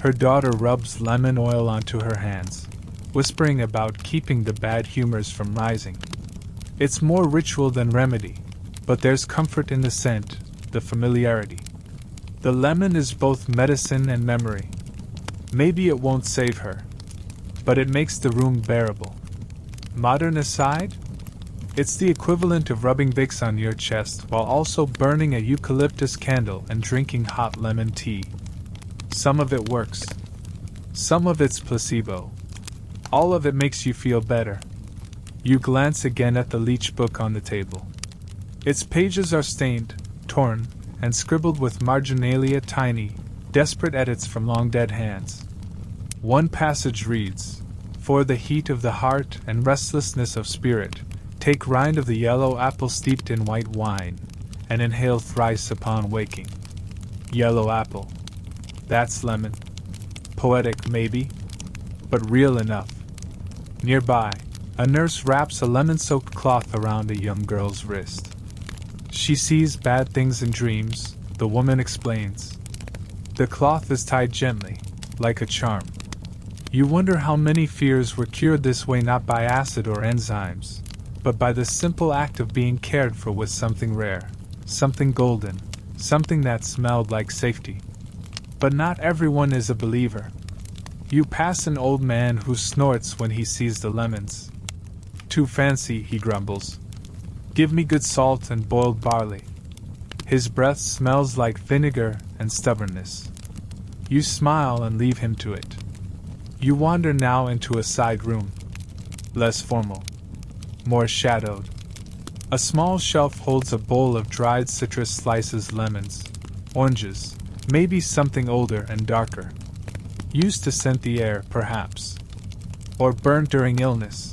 Her daughter rubs lemon oil onto her hands, whispering about keeping the bad humors from rising. It's more ritual than remedy, but there's comfort in the scent, the familiarity. The lemon is both medicine and memory. Maybe it won't save her, but it makes the room bearable. Modern aside, it's the equivalent of rubbing Vicks on your chest while also burning a eucalyptus candle and drinking hot lemon tea. Some of it works. Some of it's placebo. All of it makes you feel better. You glance again at the leech book on the table. Its pages are stained, torn, and scribbled with marginalia, tiny, desperate edits from long-dead hands. One passage reads, "For the heat of the heart and restlessness of spirit, take rind of the yellow apple steeped in white wine, and inhale thrice upon waking." Yellow apple. That's lemon. Poetic, maybe, but real enough. Nearby, a nurse wraps a lemon-soaked cloth around a young girl's wrist. She sees bad things in dreams, the woman explains. The cloth is tied gently, like a charm. You wonder how many fears were cured this way, not by acid or enzymes, but by the simple act of being cared for with something rare, something golden, something that smelled like safety. But not everyone is a believer. You pass an old man who snorts when he sees the lemons. Too fancy, he grumbles. Give me good salt and boiled barley. His breath smells like vinegar and stubbornness. You smile and leave him to it. You wander now into a side room. Less formal. More shadowed. A small shelf holds a bowl of dried citrus slices, lemons, oranges, maybe something older and darker. Used to scent the air, perhaps. Or burnt during illness.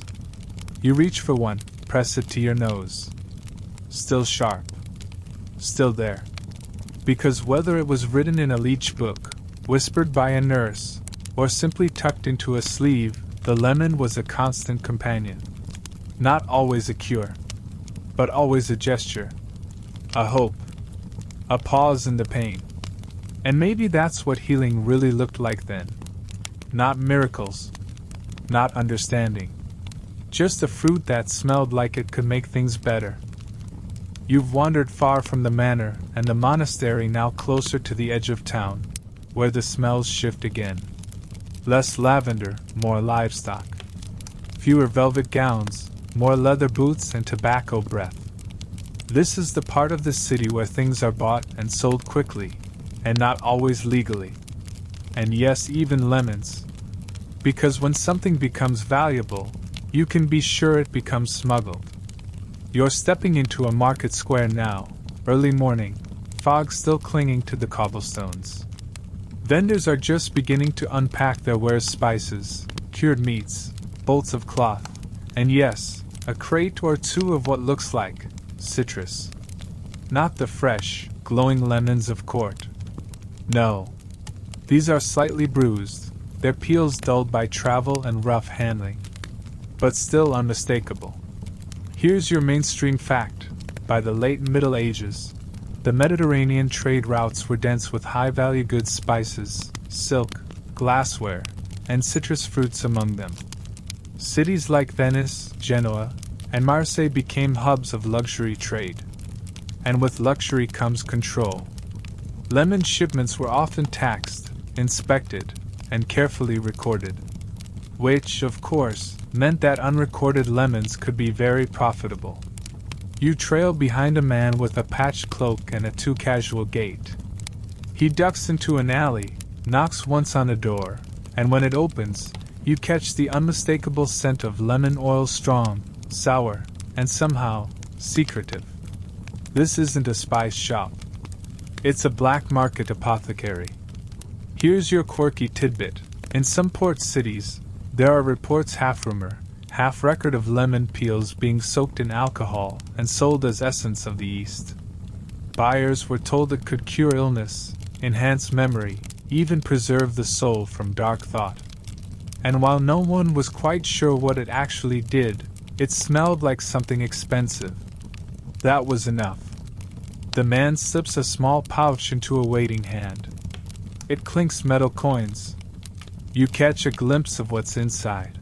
You reach for one, press it to your nose. Still sharp. Still there. Because whether it was written in a leech book, whispered by a nurse, or simply tucked into a sleeve, the lemon was a constant companion. Not always a cure, but always a gesture, a hope, a pause in the pain. And maybe that's what healing really looked like then. Not miracles, not understanding, just a fruit that smelled like it could make things better. You've wandered far from the manor and the monastery, now closer to the edge of town, where the smells shift again. Less lavender, more livestock. Fewer velvet gowns, more leather boots and tobacco breath. This is the part of the city where things are bought and sold quickly, and not always legally. And yes, even lemons. Because when something becomes valuable, you can be sure it becomes smuggled. You're stepping into a market square now, early morning, fog still clinging to the cobblestones. Vendors are just beginning to unpack their wares, spices, cured meats, bolts of cloth, and yes, a crate or two of what looks like citrus. Not the fresh, glowing lemons of court. No. These are slightly bruised, their peels dulled by travel and rough handling. But still unmistakable. Here's your mainstream fact. By the late Middle Ages, the Mediterranean trade routes were dense with high-value goods, spices, silk, glassware, and citrus fruits among them. Cities like Venice, Genoa, and Marseille became hubs of luxury trade. And with luxury comes control. Lemon shipments were often taxed, inspected, and carefully recorded. Which, of course, meant that unrecorded lemons could be very profitable. You trail behind a man with a patched cloak and a too casual gait. He ducks into an alley, knocks once on a door, and when it opens, you catch the unmistakable scent of lemon oil, strong, sour, and somehow secretive. This isn't a spice shop. It's a black market apothecary. Here's your quirky tidbit. In some port cities, there are reports, half rumor, half record, of lemon peels being soaked in alcohol and sold as essence of the East. Buyers were told it could cure illness, enhance memory, even preserve the soul from dark thought. And while no one was quite sure what it actually did, it smelled like something expensive. That was enough. The man slips a small pouch into a waiting hand. It clinks metal coins. You catch a glimpse of what's inside.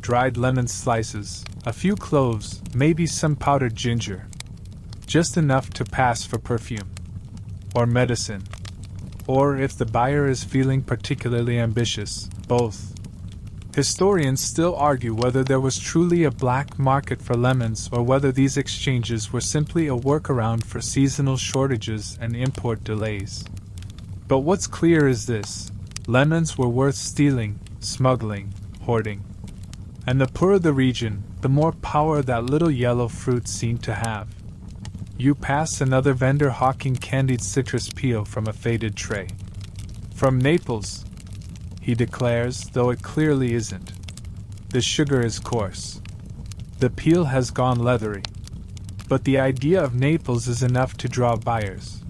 Dried lemon slices, a few cloves, maybe some powdered ginger. Just enough to pass for perfume. Or medicine. Or, if the buyer is feeling particularly ambitious, both. Historians still argue whether there was truly a black market for lemons or whether these exchanges were simply a workaround for seasonal shortages and import delays. But what's clear is this: lemons were worth stealing, smuggling, hoarding. And the poorer the region, the more power that little yellow fruit seemed to have. You pass another vendor hawking candied citrus peel from a faded tray. From Naples, he declares, though it clearly isn't. The sugar is coarse. The peel has gone leathery. But the idea of Naples is enough to draw buyers.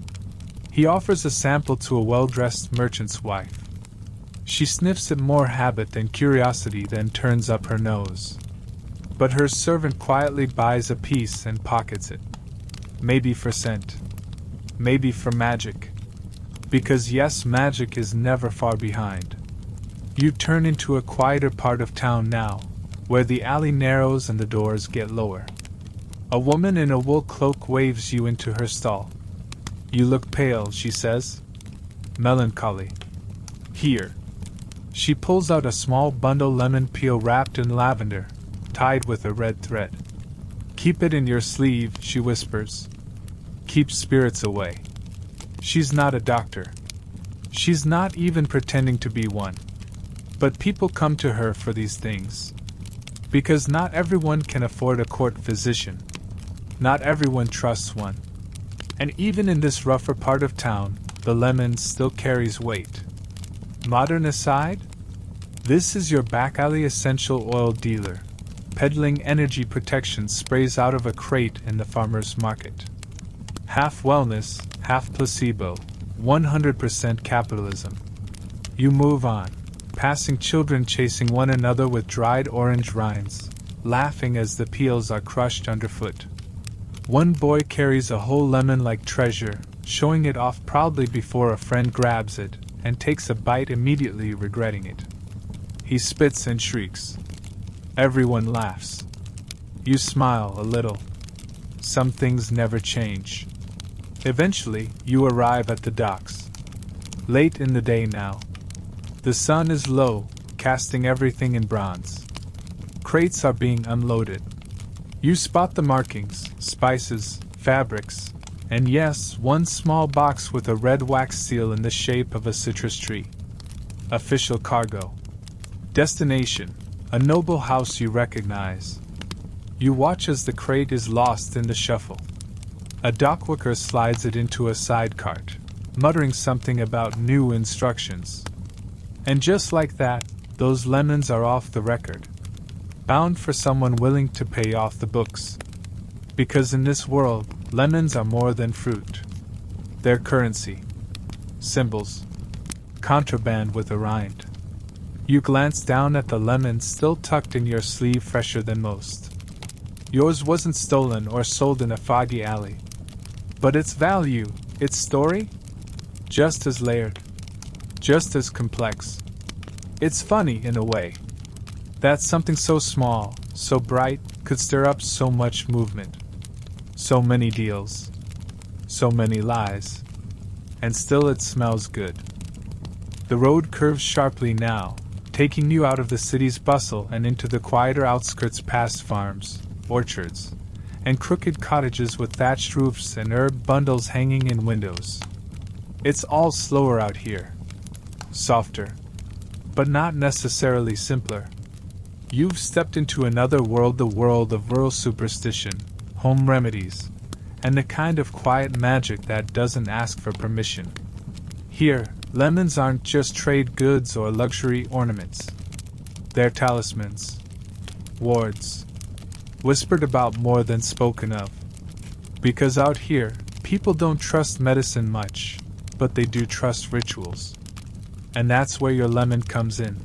He offers a sample to a well-dressed merchant's wife. She sniffs it, more habit than curiosity, then turns up her nose. But her servant quietly buys a piece and pockets it. Maybe for scent. Maybe for magic. Because yes, magic is never far behind. You turn into a quieter part of town now, where the alley narrows and the doors get lower. A woman in a wool cloak waves you into her stall. You look pale, she says. Melancholy. Here. She pulls out a small bundle lemon peel wrapped in lavender, tied with a red thread. Keep it in your sleeve, she whispers. Keep spirits away. She's not a doctor. She's not even pretending to be one. But people come to her for these things. Because not everyone can afford a court physician. Not everyone trusts one. And even in this rougher part of town, the lemon still carries weight. Modern aside, this is your back alley essential oil dealer, peddling energy protection sprays out of a crate in the farmer's market. Half wellness, half placebo, 100% capitalism. You move on, passing children chasing one another with dried orange rinds, laughing as the peels are crushed underfoot. One boy carries a whole lemon like treasure, showing it off proudly before a friend grabs it and takes a bite, immediately regretting it. He spits and shrieks. Everyone laughs. You smile a little. Some things never change. Eventually, you arrive at the docks. Late in the day now. The sun is low, casting everything in bronze. Crates are being unloaded. You spot the markings, spices, fabrics, and yes, one small box with a red wax seal in the shape of a citrus tree. Official cargo. Destination, a noble house you recognize. You watch as the crate is lost in the shuffle. A dockworker slides it into a side cart, muttering something about new instructions. And just like that, those lemons are off the record. Bound for someone willing to pay off the books. Because in this world, lemons are more than fruit. They're currency. Symbols. Contraband with a rind. You glance down at the lemon still tucked in your sleeve, fresher than most. Yours wasn't stolen or sold in a foggy alley. But its value, its story? Just as layered. Just as complex. It's funny in a way. That something so small, so bright, could stir up so much movement. So many deals. So many lies. And still it smells good. The road curves sharply now, taking you out of the city's bustle and into the quieter outskirts, past farms, orchards, and crooked cottages with thatched roofs and herb bundles hanging in windows. It's all slower out here. Softer. But not necessarily simpler. You've stepped into another world, the world of rural superstition, home remedies, and the kind of quiet magic that doesn't ask for permission. Here, lemons aren't just trade goods or luxury ornaments. They're talismans. Wards. Whispered about more than spoken of. Because out here, people don't trust medicine much, but they do trust rituals. And that's where your lemon comes in.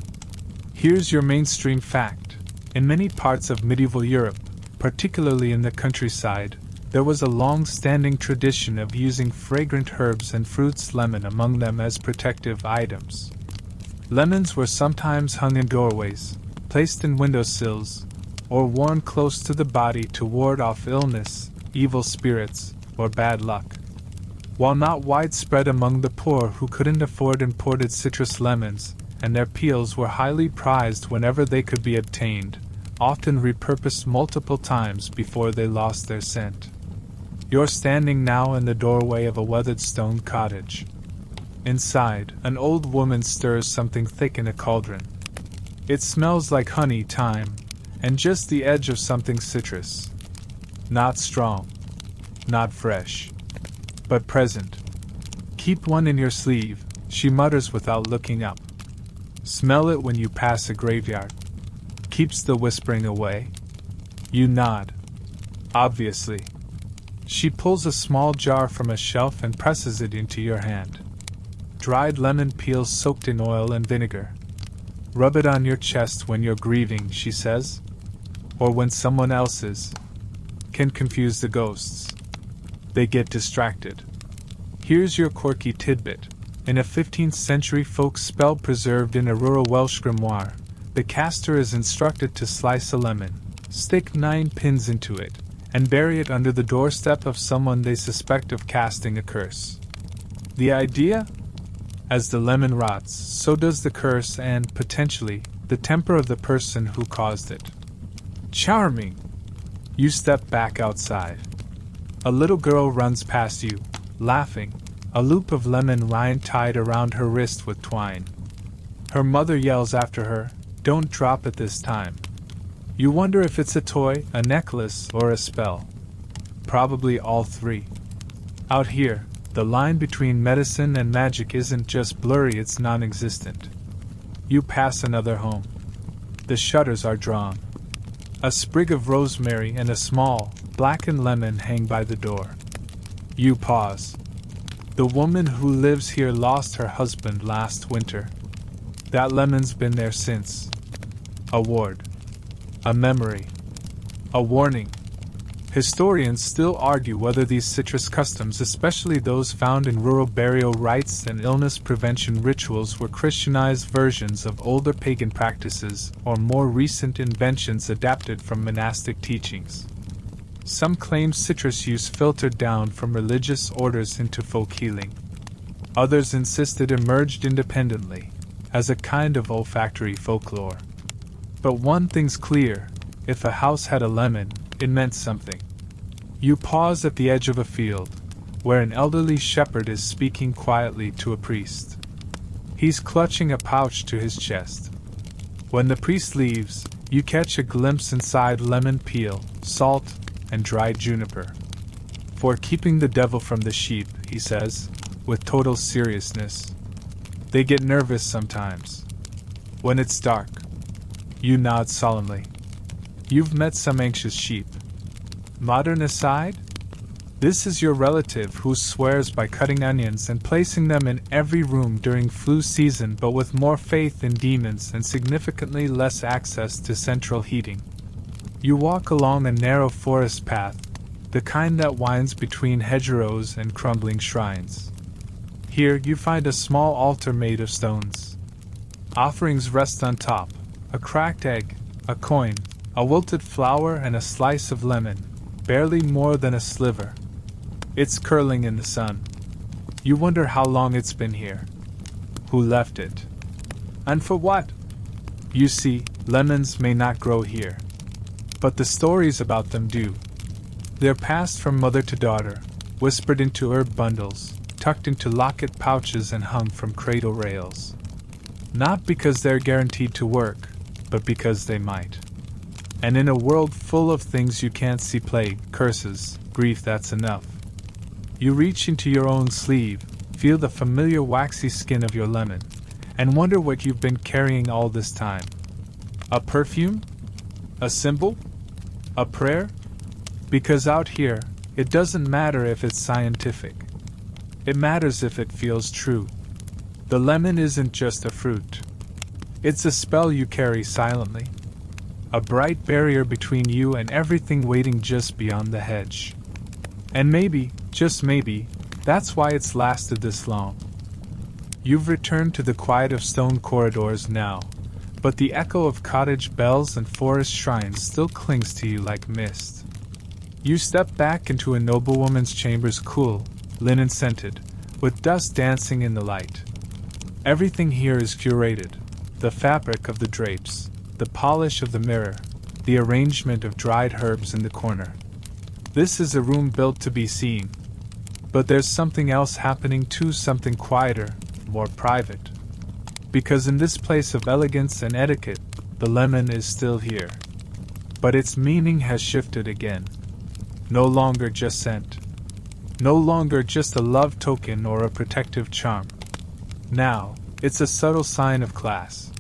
Here's your mainstream fact. In many parts of medieval Europe, particularly in the countryside, there was a long-standing tradition of using fragrant herbs and fruits, lemon among them, as protective items. Lemons were sometimes hung in doorways, placed in windowsills, or worn close to the body to ward off illness, evil spirits, or bad luck. While not widespread among the poor who couldn't afford imported citrus lemons, and their peels were highly prized whenever they could be obtained, often repurposed multiple times before they lost their scent. You're standing now in the doorway of a weathered stone cottage. Inside, an old woman stirs something thick in a cauldron. It smells like honey, thyme, and just the edge of something citrus. Not strong. Not fresh. But present. Keep one in your sleeve, she mutters without looking up. Smell it when you pass a graveyard. Keeps the whispering away. You nod. Obviously. She pulls a small jar from a shelf and presses it into your hand. Dried lemon peels soaked in oil and vinegar. Rub it on your chest when you're grieving, she says. Or when someone else is. Can confuse the ghosts. They get distracted. Here's your quirky tidbit. In a 15th century folk spell preserved in a rural Welsh grimoire, the caster is instructed to slice a lemon, stick 9 pins into it, and bury it under the doorstep of someone they suspect of casting a curse. The idea? As the lemon rots, so does the curse and, potentially, the temper of the person who caused it. Charming! You step back outside. A little girl runs past you, laughing, a loop of lemon rind tied around her wrist with twine. Her mother yells after her, "Don't drop it this time." You wonder if it's a toy, a necklace, or a spell. Probably all three. Out here, the line between medicine and magic isn't just blurry, it's non-existent. You pass another home. The shutters are drawn. A sprig of rosemary and a small, blackened lemon hang by the door. You pause. The woman who lives here lost her husband last winter. That lemon's been there since. A ward. A memory. A warning. Historians still argue whether these citrus customs, especially those found in rural burial rites and illness prevention rituals, were Christianized versions of older pagan practices or more recent inventions adapted from monastic teachings. Some claim citrus use filtered down from religious orders into folk healing. Others insist it emerged independently, as a kind of olfactory folklore. But one thing's clear: if a house had a lemon, it meant something. You pause at the edge of a field, where an elderly shepherd is speaking quietly to a priest. He's clutching a pouch to his chest. When the priest leaves, you catch a glimpse inside: lemon peel, salt, and dried juniper. "For keeping the devil from the sheep," he says, with total seriousness. "They get nervous sometimes. When it's dark." You nod solemnly. You've met some anxious sheep. Modern aside? This is your relative who swears by cutting onions and placing them in every room during flu season, but with more faith in demons and significantly less access to central heating. You walk along a narrow forest path, the kind that winds between hedgerows and crumbling shrines. Here you find a small altar made of stones. Offerings rest on top: a cracked egg, a coin, a wilted flower, and a slice of lemon, barely more than a sliver. It's curling in the sun. You wonder how long it's been here. Who left it? And for what? You see, lemons may not grow here. But the stories about them do. They're passed from mother to daughter, whispered into herb bundles, tucked into locket pouches, and hung from cradle rails. Not because they're guaranteed to work, but because they might. And in a world full of things you can't see: plague, curses, grief, that's enough. You reach into your own sleeve, feel the familiar waxy skin of your lemon, and wonder what you've been carrying all this time. A perfume? A symbol? A prayer? Because out here, it doesn't matter if it's scientific. It matters if it feels true. The lemon isn't just a fruit. It's a spell you carry silently. A bright barrier between you and everything waiting just beyond the hedge. And maybe, just maybe, that's why it's lasted this long. You've returned to the quiet of stone corridors now, but the echo of cottage bells and forest shrines still clings to you like mist. You step back into a noblewoman's chambers, cool, linen-scented, with dust dancing in the light. Everything here is curated: the fabric of the drapes, the polish of the mirror, the arrangement of dried herbs in the corner. This is a room built to be seen. But there's something else happening too, something quieter, more private. Because in this place of elegance and etiquette, the lemon is still here. But its meaning has shifted again. No longer just scent. No longer just a love token or a protective charm. Now, it's a subtle sign of class.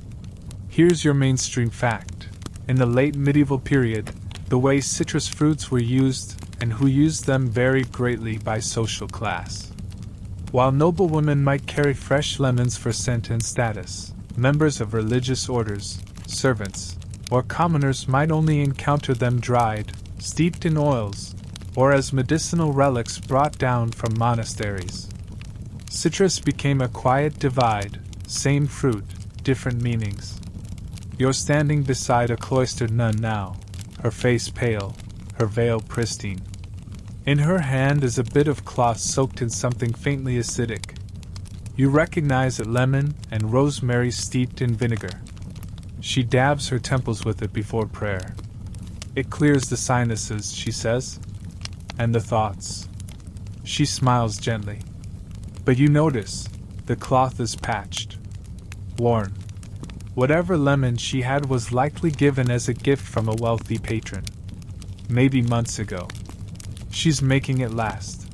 Here's your mainstream fact. In the late medieval period, the way citrus fruits were used and who used them varied greatly by social class. While noblewomen might carry fresh lemons for scent and status, members of religious orders, servants, or commoners might only encounter them dried, steeped in oils, or as medicinal relics brought down from monasteries. Citrus became a quiet divide, same fruit, different meanings. You're standing beside a cloistered nun now, her face pale, her veil pristine. In her hand is a bit of cloth soaked in something faintly acidic. You recognize it: lemon and rosemary steeped in vinegar. She dabs her temples with it before prayer. It clears the sinuses, she says. And the thoughts. She smiles gently. But you notice, the cloth is patched. Worn. Whatever lemon she had was likely given as a gift from a wealthy patron. Maybe months ago. She's making it last.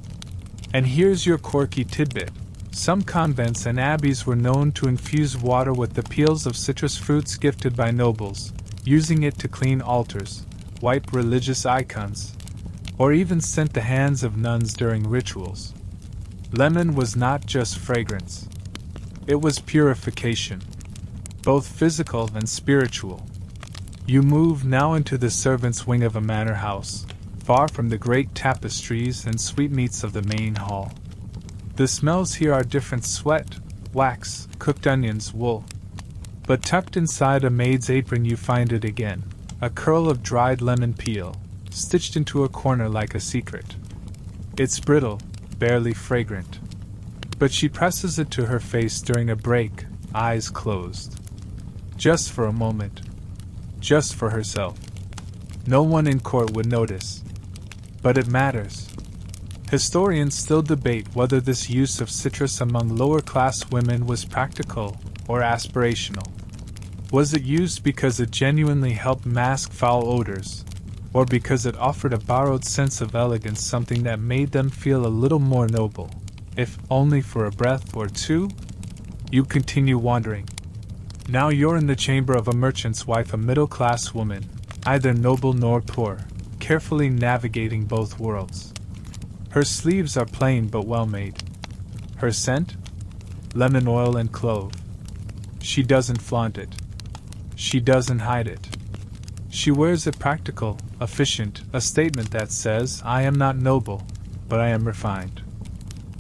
And here's your quirky tidbit. Some convents and abbeys were known to infuse water with the peels of citrus fruits gifted by nobles, using it to clean altars, wipe religious icons, or even scent the hands of nuns during rituals. Lemon was not just fragrance. It was purification, both physical and spiritual. You move now into the servants' wing of a manor house, far from the great tapestries and sweetmeats of the main hall. The smells here are different: sweat, wax, cooked onions, wool. But tucked inside a maid's apron you find it again, a curl of dried lemon peel, stitched into a corner like a secret. It's brittle, barely fragrant. But she presses it to her face during a break, eyes closed. Just for a moment. Just for herself. No one in court would notice. But it matters. Historians still debate whether this use of citrus among lower-class women was practical or aspirational. Was it used because it genuinely helped mask foul odors, or because it offered a borrowed sense of elegance, something that made them feel a little more noble, if only for a breath or two? You continue wandering. Now you're in the chamber of a merchant's wife, a middle-class woman, neither noble nor poor, carefully navigating both worlds. Her sleeves are plain but well made. Her scent? Lemon oil and clove. She doesn't flaunt it. She doesn't hide it. She wears it practical, efficient, a statement that says, I am not noble, but I am refined.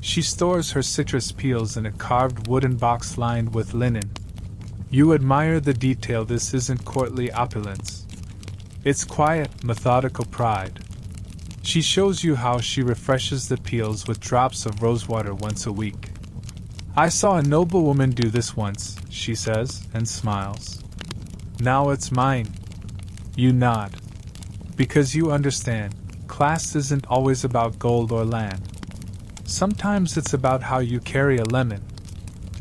She stores her citrus peels in a carved wooden box lined with linen. You admire the detail. This isn't courtly opulence. It's quiet, methodical pride. She shows you how she refreshes the peels with drops of rosewater once a week. I saw a noblewoman do this once, she says, and smiles. Now it's mine. You nod. Because you understand, class isn't always about gold or land. Sometimes it's about how you carry a lemon.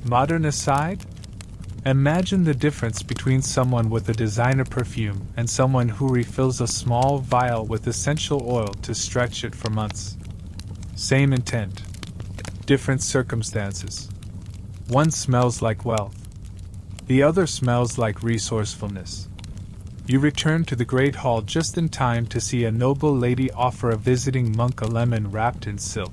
Modern aside? Imagine the difference between someone with a designer perfume and someone who refills a small vial with essential oil to stretch it for months. Same intent. Different circumstances. One smells like wealth. The other smells like resourcefulness. You return to the great hall just in time to see a noble lady offer a visiting monk a lemon wrapped in silk.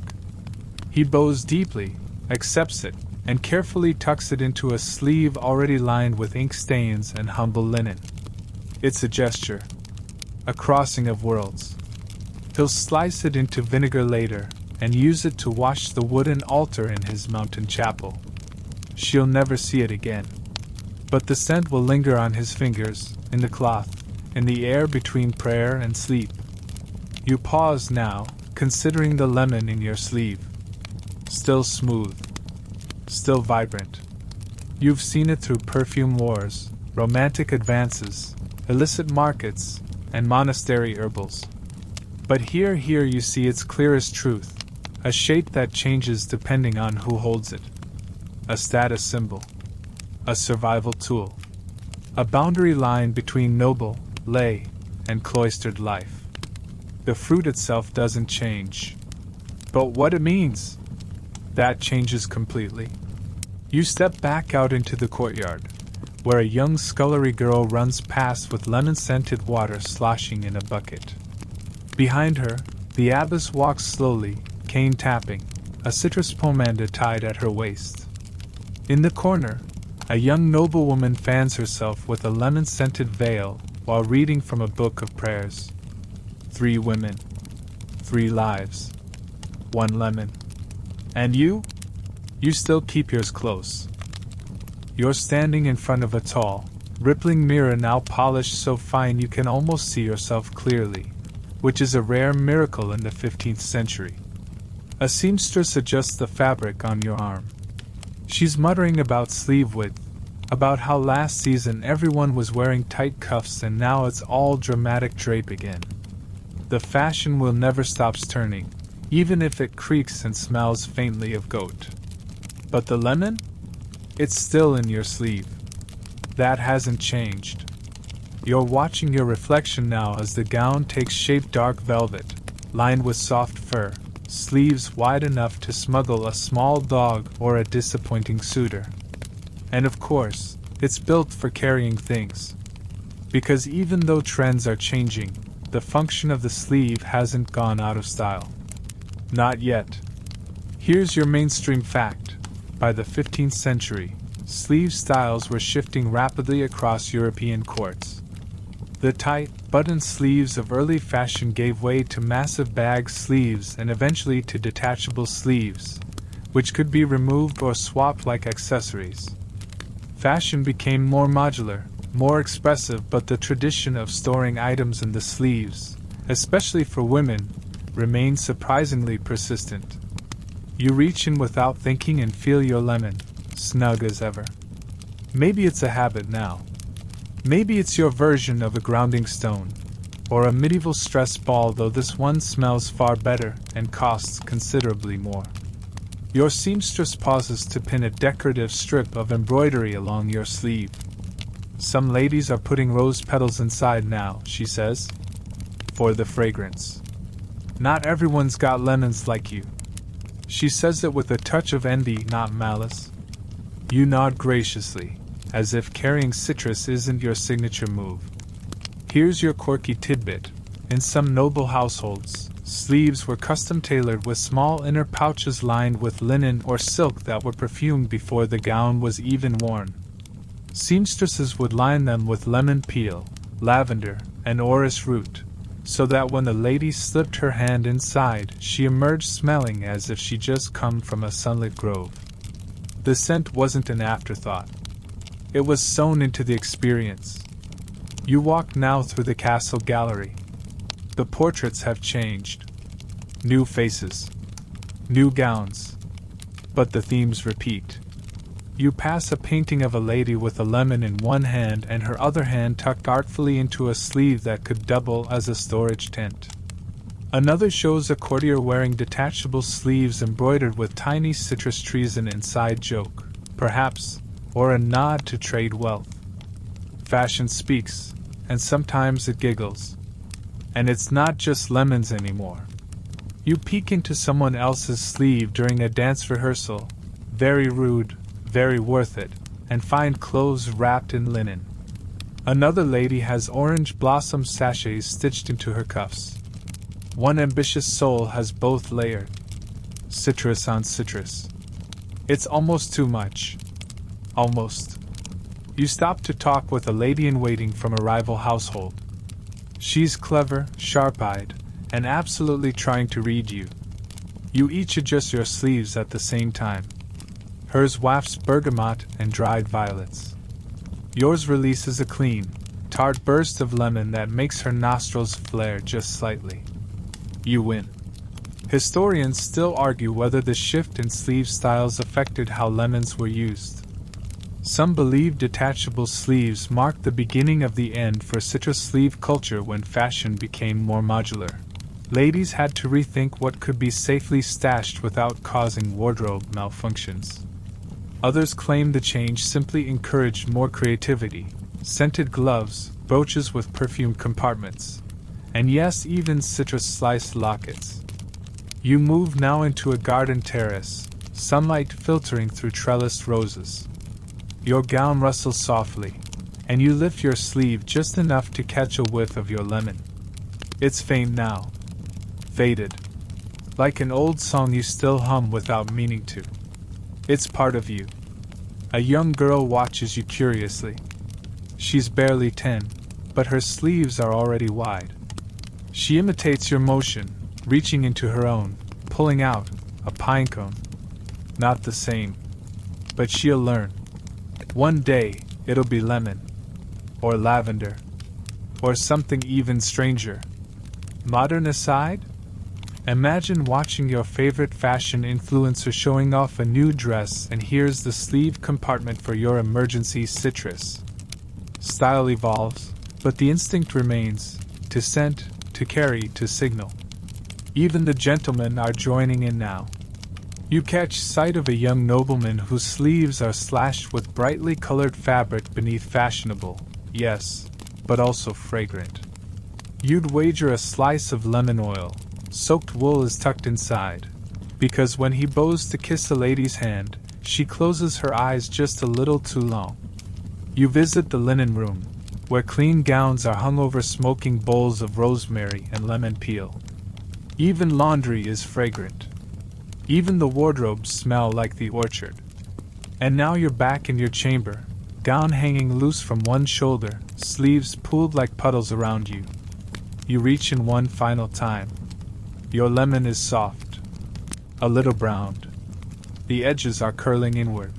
He bows deeply, accepts it, and carefully tucks it into a sleeve already lined with ink stains and humble linen. It's a gesture. A crossing of worlds. He'll slice it into vinegar later, and use it to wash the wooden altar in his mountain chapel. She'll never see it again. But the scent will linger on his fingers, in the cloth, in the air between prayer and sleep. You pause now, considering the lemon in your sleeve. Still smooth. Still vibrant. You've seen it through perfume wars, romantic advances, illicit markets, and monastery herbals. But here you see its clearest truth, a shape that changes depending on who holds it. A status symbol. A survival tool. A boundary line between noble, lay, and cloistered life. The fruit itself doesn't change. But what it means, that changes completely. You step back out into the courtyard, where a young scullery girl runs past with lemon-scented water sloshing in a bucket. Behind her, the abbess walks slowly, cane tapping, a citrus pomander tied at her waist. In the corner, a young noblewoman fans herself with a lemon-scented veil while reading from a book of prayers. 3 women, 3 lives, 1 lemon. And you? You still keep yours close. You're standing in front of a tall, rippling mirror now polished so fine you can almost see yourself clearly, which is a rare miracle in the 15th century. A seamstress adjusts the fabric on your arm. She's muttering about sleeve width, about how last season everyone was wearing tight cuffs and now it's all dramatic drape again. The fashion will never stop turning, even if it creaks and smells faintly of goat. But the lemon? It's still in your sleeve. That hasn't changed. You're watching your reflection now as the gown takes shape: dark velvet, lined with soft fur, sleeves wide enough to smuggle a small dog or a disappointing suitor. And of course, it's built for carrying things. Because even though trends are changing, the function of the sleeve hasn't gone out of style. Not yet. Here's your mainstream fact. By the 15th century, sleeve styles were shifting rapidly across European courts. The tight, buttoned sleeves of early fashion gave way to massive bag sleeves and eventually to detachable sleeves, which could be removed or swapped like accessories. Fashion became more modular, more expressive, but the tradition of storing items in the sleeves, especially for women, remained surprisingly persistent. You reach in without thinking and feel your lemon, snug as ever. Maybe it's a habit now. Maybe it's your version of a grounding stone, or a medieval stress ball, though this one smells far better and costs considerably more. Your seamstress pauses to pin a decorative strip of embroidery along your sleeve. Some ladies are putting rose petals inside now, she says, for the fragrance. Not everyone's got lemons like you. She says it with a touch of envy, not malice. You nod graciously, as if carrying citrus isn't your signature move. Here's your quirky tidbit. In some noble households, sleeves were custom tailored with small inner pouches lined with linen or silk that were perfumed before the gown was even worn. Seamstresses would line them with lemon peel, lavender, and orris root, so that when the lady slipped her hand inside, she emerged smelling as if she just come from a sunlit grove. The scent wasn't an afterthought. It was sewn into the experience. You walk now through the castle gallery. The portraits have changed. New faces. New gowns. But the themes repeat. You pass a painting of a lady with a lemon in one hand and her other hand tucked artfully into a sleeve that could double as a storage tent. Another shows a courtier wearing detachable sleeves embroidered with tiny citrus trees, an inside joke, perhaps, or a nod to trade wealth. Fashion speaks, and sometimes it giggles. And it's not just lemons anymore. You peek into someone else's sleeve during a dance rehearsal, very rude, very worth it, and find clothes wrapped in linen. Another lady has orange blossom sachets stitched into her cuffs. One ambitious soul has both layered. Citrus on citrus. It's almost too much. Almost. You stop to talk with a lady-in-waiting from a rival household. She's clever, sharp-eyed, and absolutely trying to read you. You each adjust your sleeves at the same time. Hers wafts bergamot and dried violets. Yours releases a clean, tart burst of lemon that makes her nostrils flare just slightly. You win. Historians still argue whether the shift in sleeve styles affected how lemons were used. Some believe detachable sleeves marked the beginning of the end for citrus sleeve culture when fashion became more modular. Ladies had to rethink what could be safely stashed without causing wardrobe malfunctions. Others claim the change simply encouraged more creativity, scented gloves, brooches with perfume compartments, and yes, even citrus sliced lockets. You move now into a garden terrace, sunlight filtering through trellised roses. Your gown rustles softly, and you lift your sleeve just enough to catch a whiff of your lemon. It's faint now. Faded. Like an old song you still hum without meaning to. It's part of you. A young girl watches you curiously. She's barely 10, but her sleeves are already wide. She imitates your motion, reaching into her own, pulling out a pine cone. Not the same. But she'll learn. One day, it'll be lemon. Or lavender. Or something even stranger. Modern aside? Imagine watching your favorite fashion influencer showing off a new dress, and here's the sleeve compartment for your emergency citrus. Style evolves, but the instinct remains, to scent, to carry, to signal. Even the gentlemen are joining in now. You catch sight of a young nobleman whose sleeves are slashed with brightly colored fabric beneath fashionable, yes, but also fragrant. You'd wager a slice of lemon oil, soaked wool is tucked inside, because when he bows to kiss a lady's hand, she closes her eyes just a little too long. You visit the linen room, where clean gowns are hung over smoking bowls of rosemary and lemon peel. Even laundry is fragrant. Even the wardrobes smell like the orchard. And now you're back in your chamber, gown hanging loose from one shoulder, sleeves pulled like puddles around you. You reach in one final time. Your lemon is soft, a little browned. The edges are curling inward.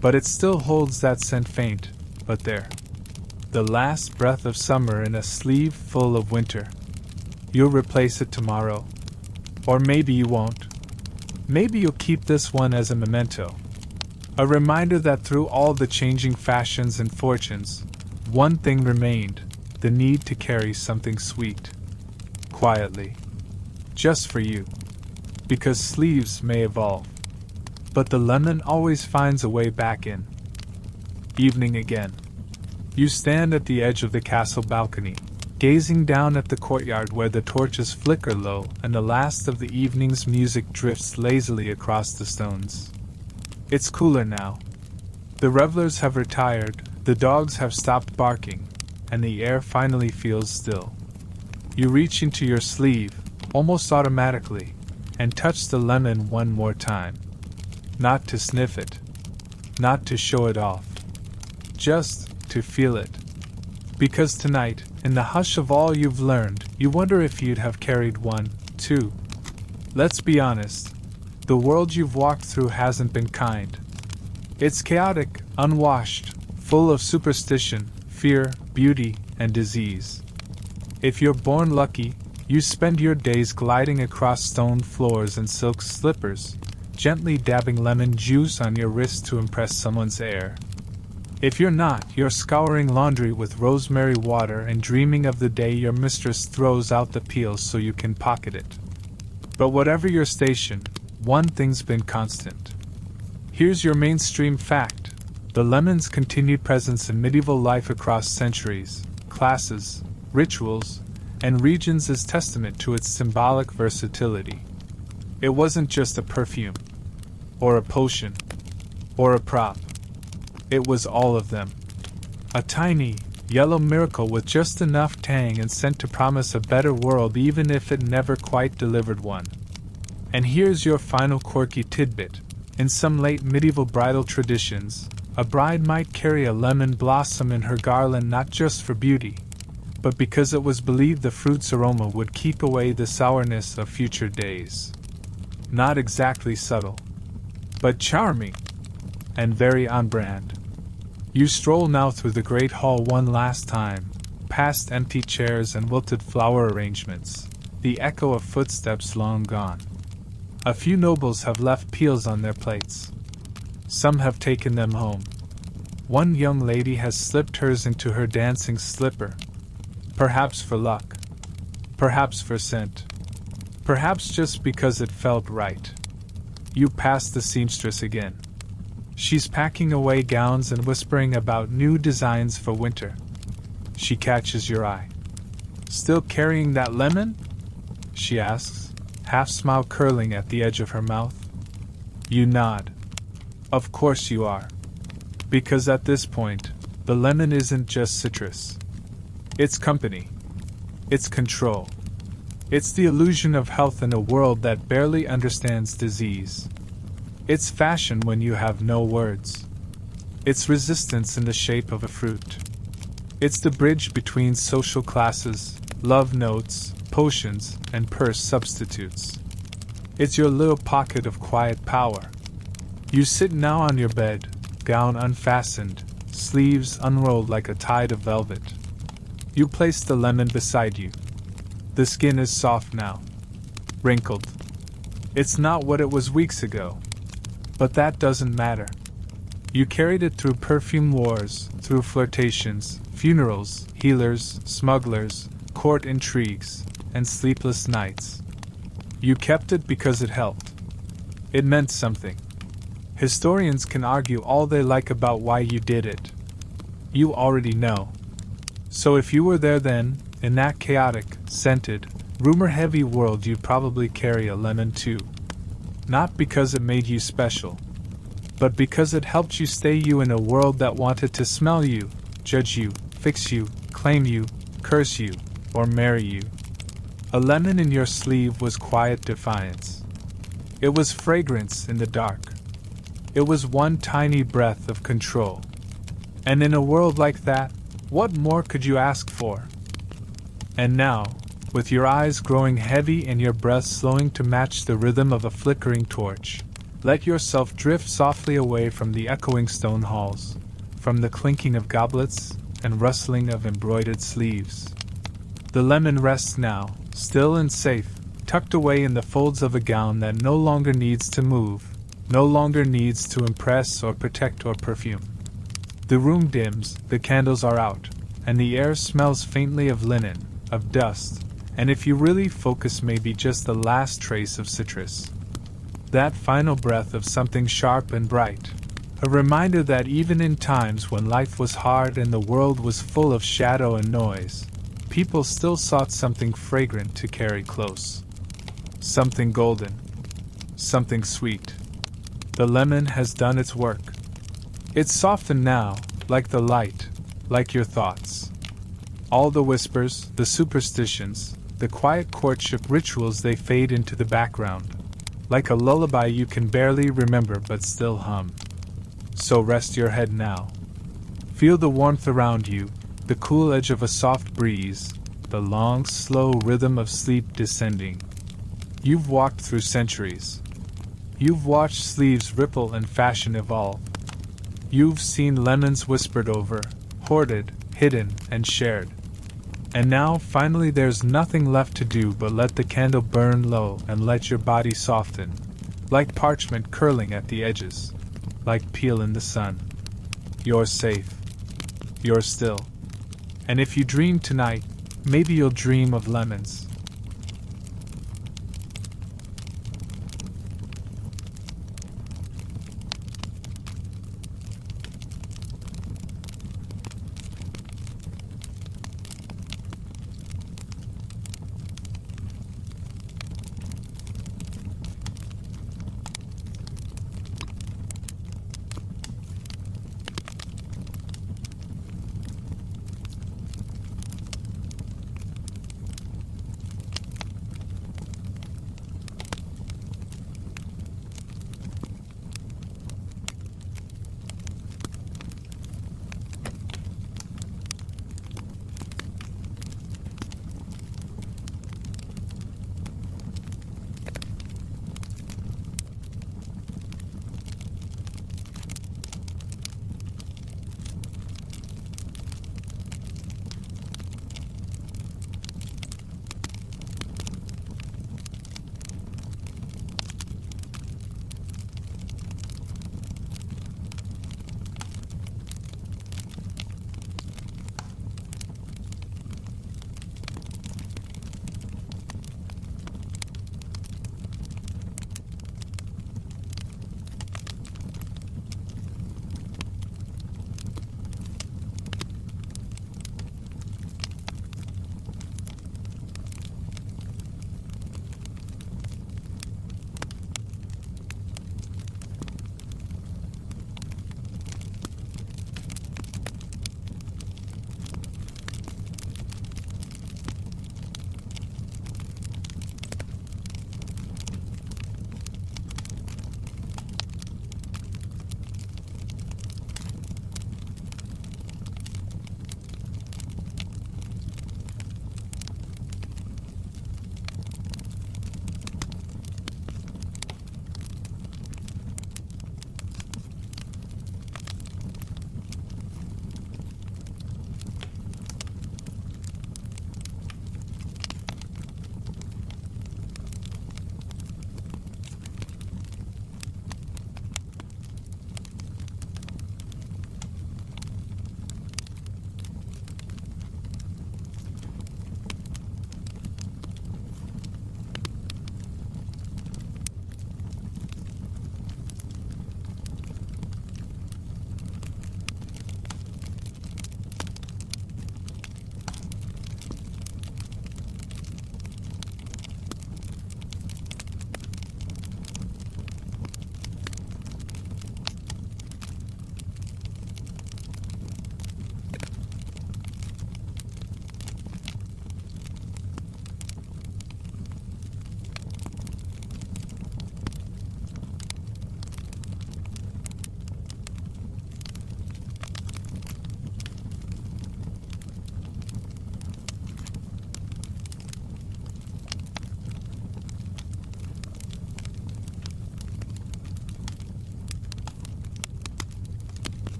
But it still holds that scent faint, but there. The last breath of summer in a sleeve full of winter. You'll replace it tomorrow. Or maybe you won't. Maybe you'll keep this one as a memento. A reminder that through all the changing fashions and fortunes, one thing remained, the need to carry something sweet. Quietly. Just for you. Because sleeves may evolve. But the lemon always finds a way back in. Evening again. You stand at the edge of the castle balcony, gazing down at the courtyard where the torches flicker low and the last of the evening's music drifts lazily across the stones. It's cooler now. The revelers have retired, the dogs have stopped barking, and the air finally feels still. You reach into your sleeve, almost automatically, and touch the lemon one more time. Not to sniff it. Not to show it off. Just to feel it. Because tonight, in the hush of all you've learned, you wonder if you'd have carried one, too. Let's be honest. The world you've walked through hasn't been kind. It's chaotic, unwashed, full of superstition, fear, beauty, and disease. If you're born lucky, you spend your days gliding across stone floors and silk slippers, gently dabbing lemon juice on your wrist to impress someone's air. If you're not, you're scouring laundry with rosemary water and dreaming of the day your mistress throws out the peels so you can pocket it. But whatever your station, one thing's been constant. Here's your mainstream fact: the lemon's continued presence in medieval life across centuries, classes, rituals, and regions is testament to its symbolic versatility. It wasn't just a perfume, or a potion, or a prop. It was all of them. A tiny, yellow miracle with just enough tang and scent to promise a better world even if it never quite delivered one. And here's your final quirky tidbit. In some late medieval bridal traditions, a bride might carry a lemon blossom in her garland not just for beauty, but because it was believed the fruit's aroma would keep away the sourness of future days. Not exactly subtle, but charming, and very on brand. You stroll now through the great hall one last time, past empty chairs and wilted flower arrangements, the echo of footsteps long gone. A few nobles have left peels on their plates. Some have taken them home. One young lady has slipped hers into her dancing slipper. Perhaps for luck. Perhaps for scent. Perhaps just because it felt right. You pass the seamstress again. She's packing away gowns and whispering about new designs for winter. She catches your eye. "Still carrying that lemon?" she asks, half-smile curling at the edge of her mouth. You nod. Of course you are. Because at this point, the lemon isn't just citrus. It's company. It's control. It's the illusion of health in a world that barely understands disease. It's fashion when you have no words. It's resistance in the shape of a fruit. It's the bridge between social classes, love notes, potions, and purse substitutes. It's your little pocket of quiet power. You sit now on your bed, gown unfastened, sleeves unrolled like a tide of velvet. You place the lemon beside you. The skin is soft now. Wrinkled. It's not what it was weeks ago. But that doesn't matter. You carried it through perfume wars, through flirtations, funerals, healers, smugglers, court intrigues, and sleepless nights. You kept it because it helped. It meant something. Historians can argue all they like about why you did it. You already know. So if you were there then, in that chaotic, scented, rumor-heavy world, you'd probably carry a lemon too. Not because it made you special, but because it helped you stay you in a world that wanted to smell you, judge you, fix you, claim you, curse you, or marry you. A lemon in your sleeve was quiet defiance. It was fragrance in the dark. It was one tiny breath of control. And in a world like that, what more could you ask for? And now, with your eyes growing heavy and your breath slowing to match the rhythm of a flickering torch, let yourself drift softly away from the echoing stone halls, from the clinking of goblets and rustling of embroidered sleeves. The lemon rests now, still and safe, tucked away in the folds of a gown that no longer needs to move, no longer needs to impress or protect or perfume. The room dims, the candles are out, and the air smells faintly of linen, of dust, and if you really focus, maybe just the last trace of citrus. That final breath of something sharp and bright. A reminder that even in times when life was hard and the world was full of shadow and noise, people still sought something fragrant to carry close. Something golden. Something sweet. The lemon has done its work. It's softened now, like the light, like your thoughts. All the whispers, the superstitions, the quiet courtship rituals, they fade into the background, like a lullaby you can barely remember but still hum. So rest your head now. Feel the warmth around you, the cool edge of a soft breeze, the long, slow rhythm of sleep descending. You've walked through centuries. You've watched sleeves ripple and fashion evolve. You've seen lemons whispered over, hoarded, hidden, and shared. And now, finally, there's nothing left to do but let the candle burn low and let your body soften, like parchment curling at the edges, like peel in the sun. You're safe. You're still. And if you dream tonight, maybe you'll dream of lemons.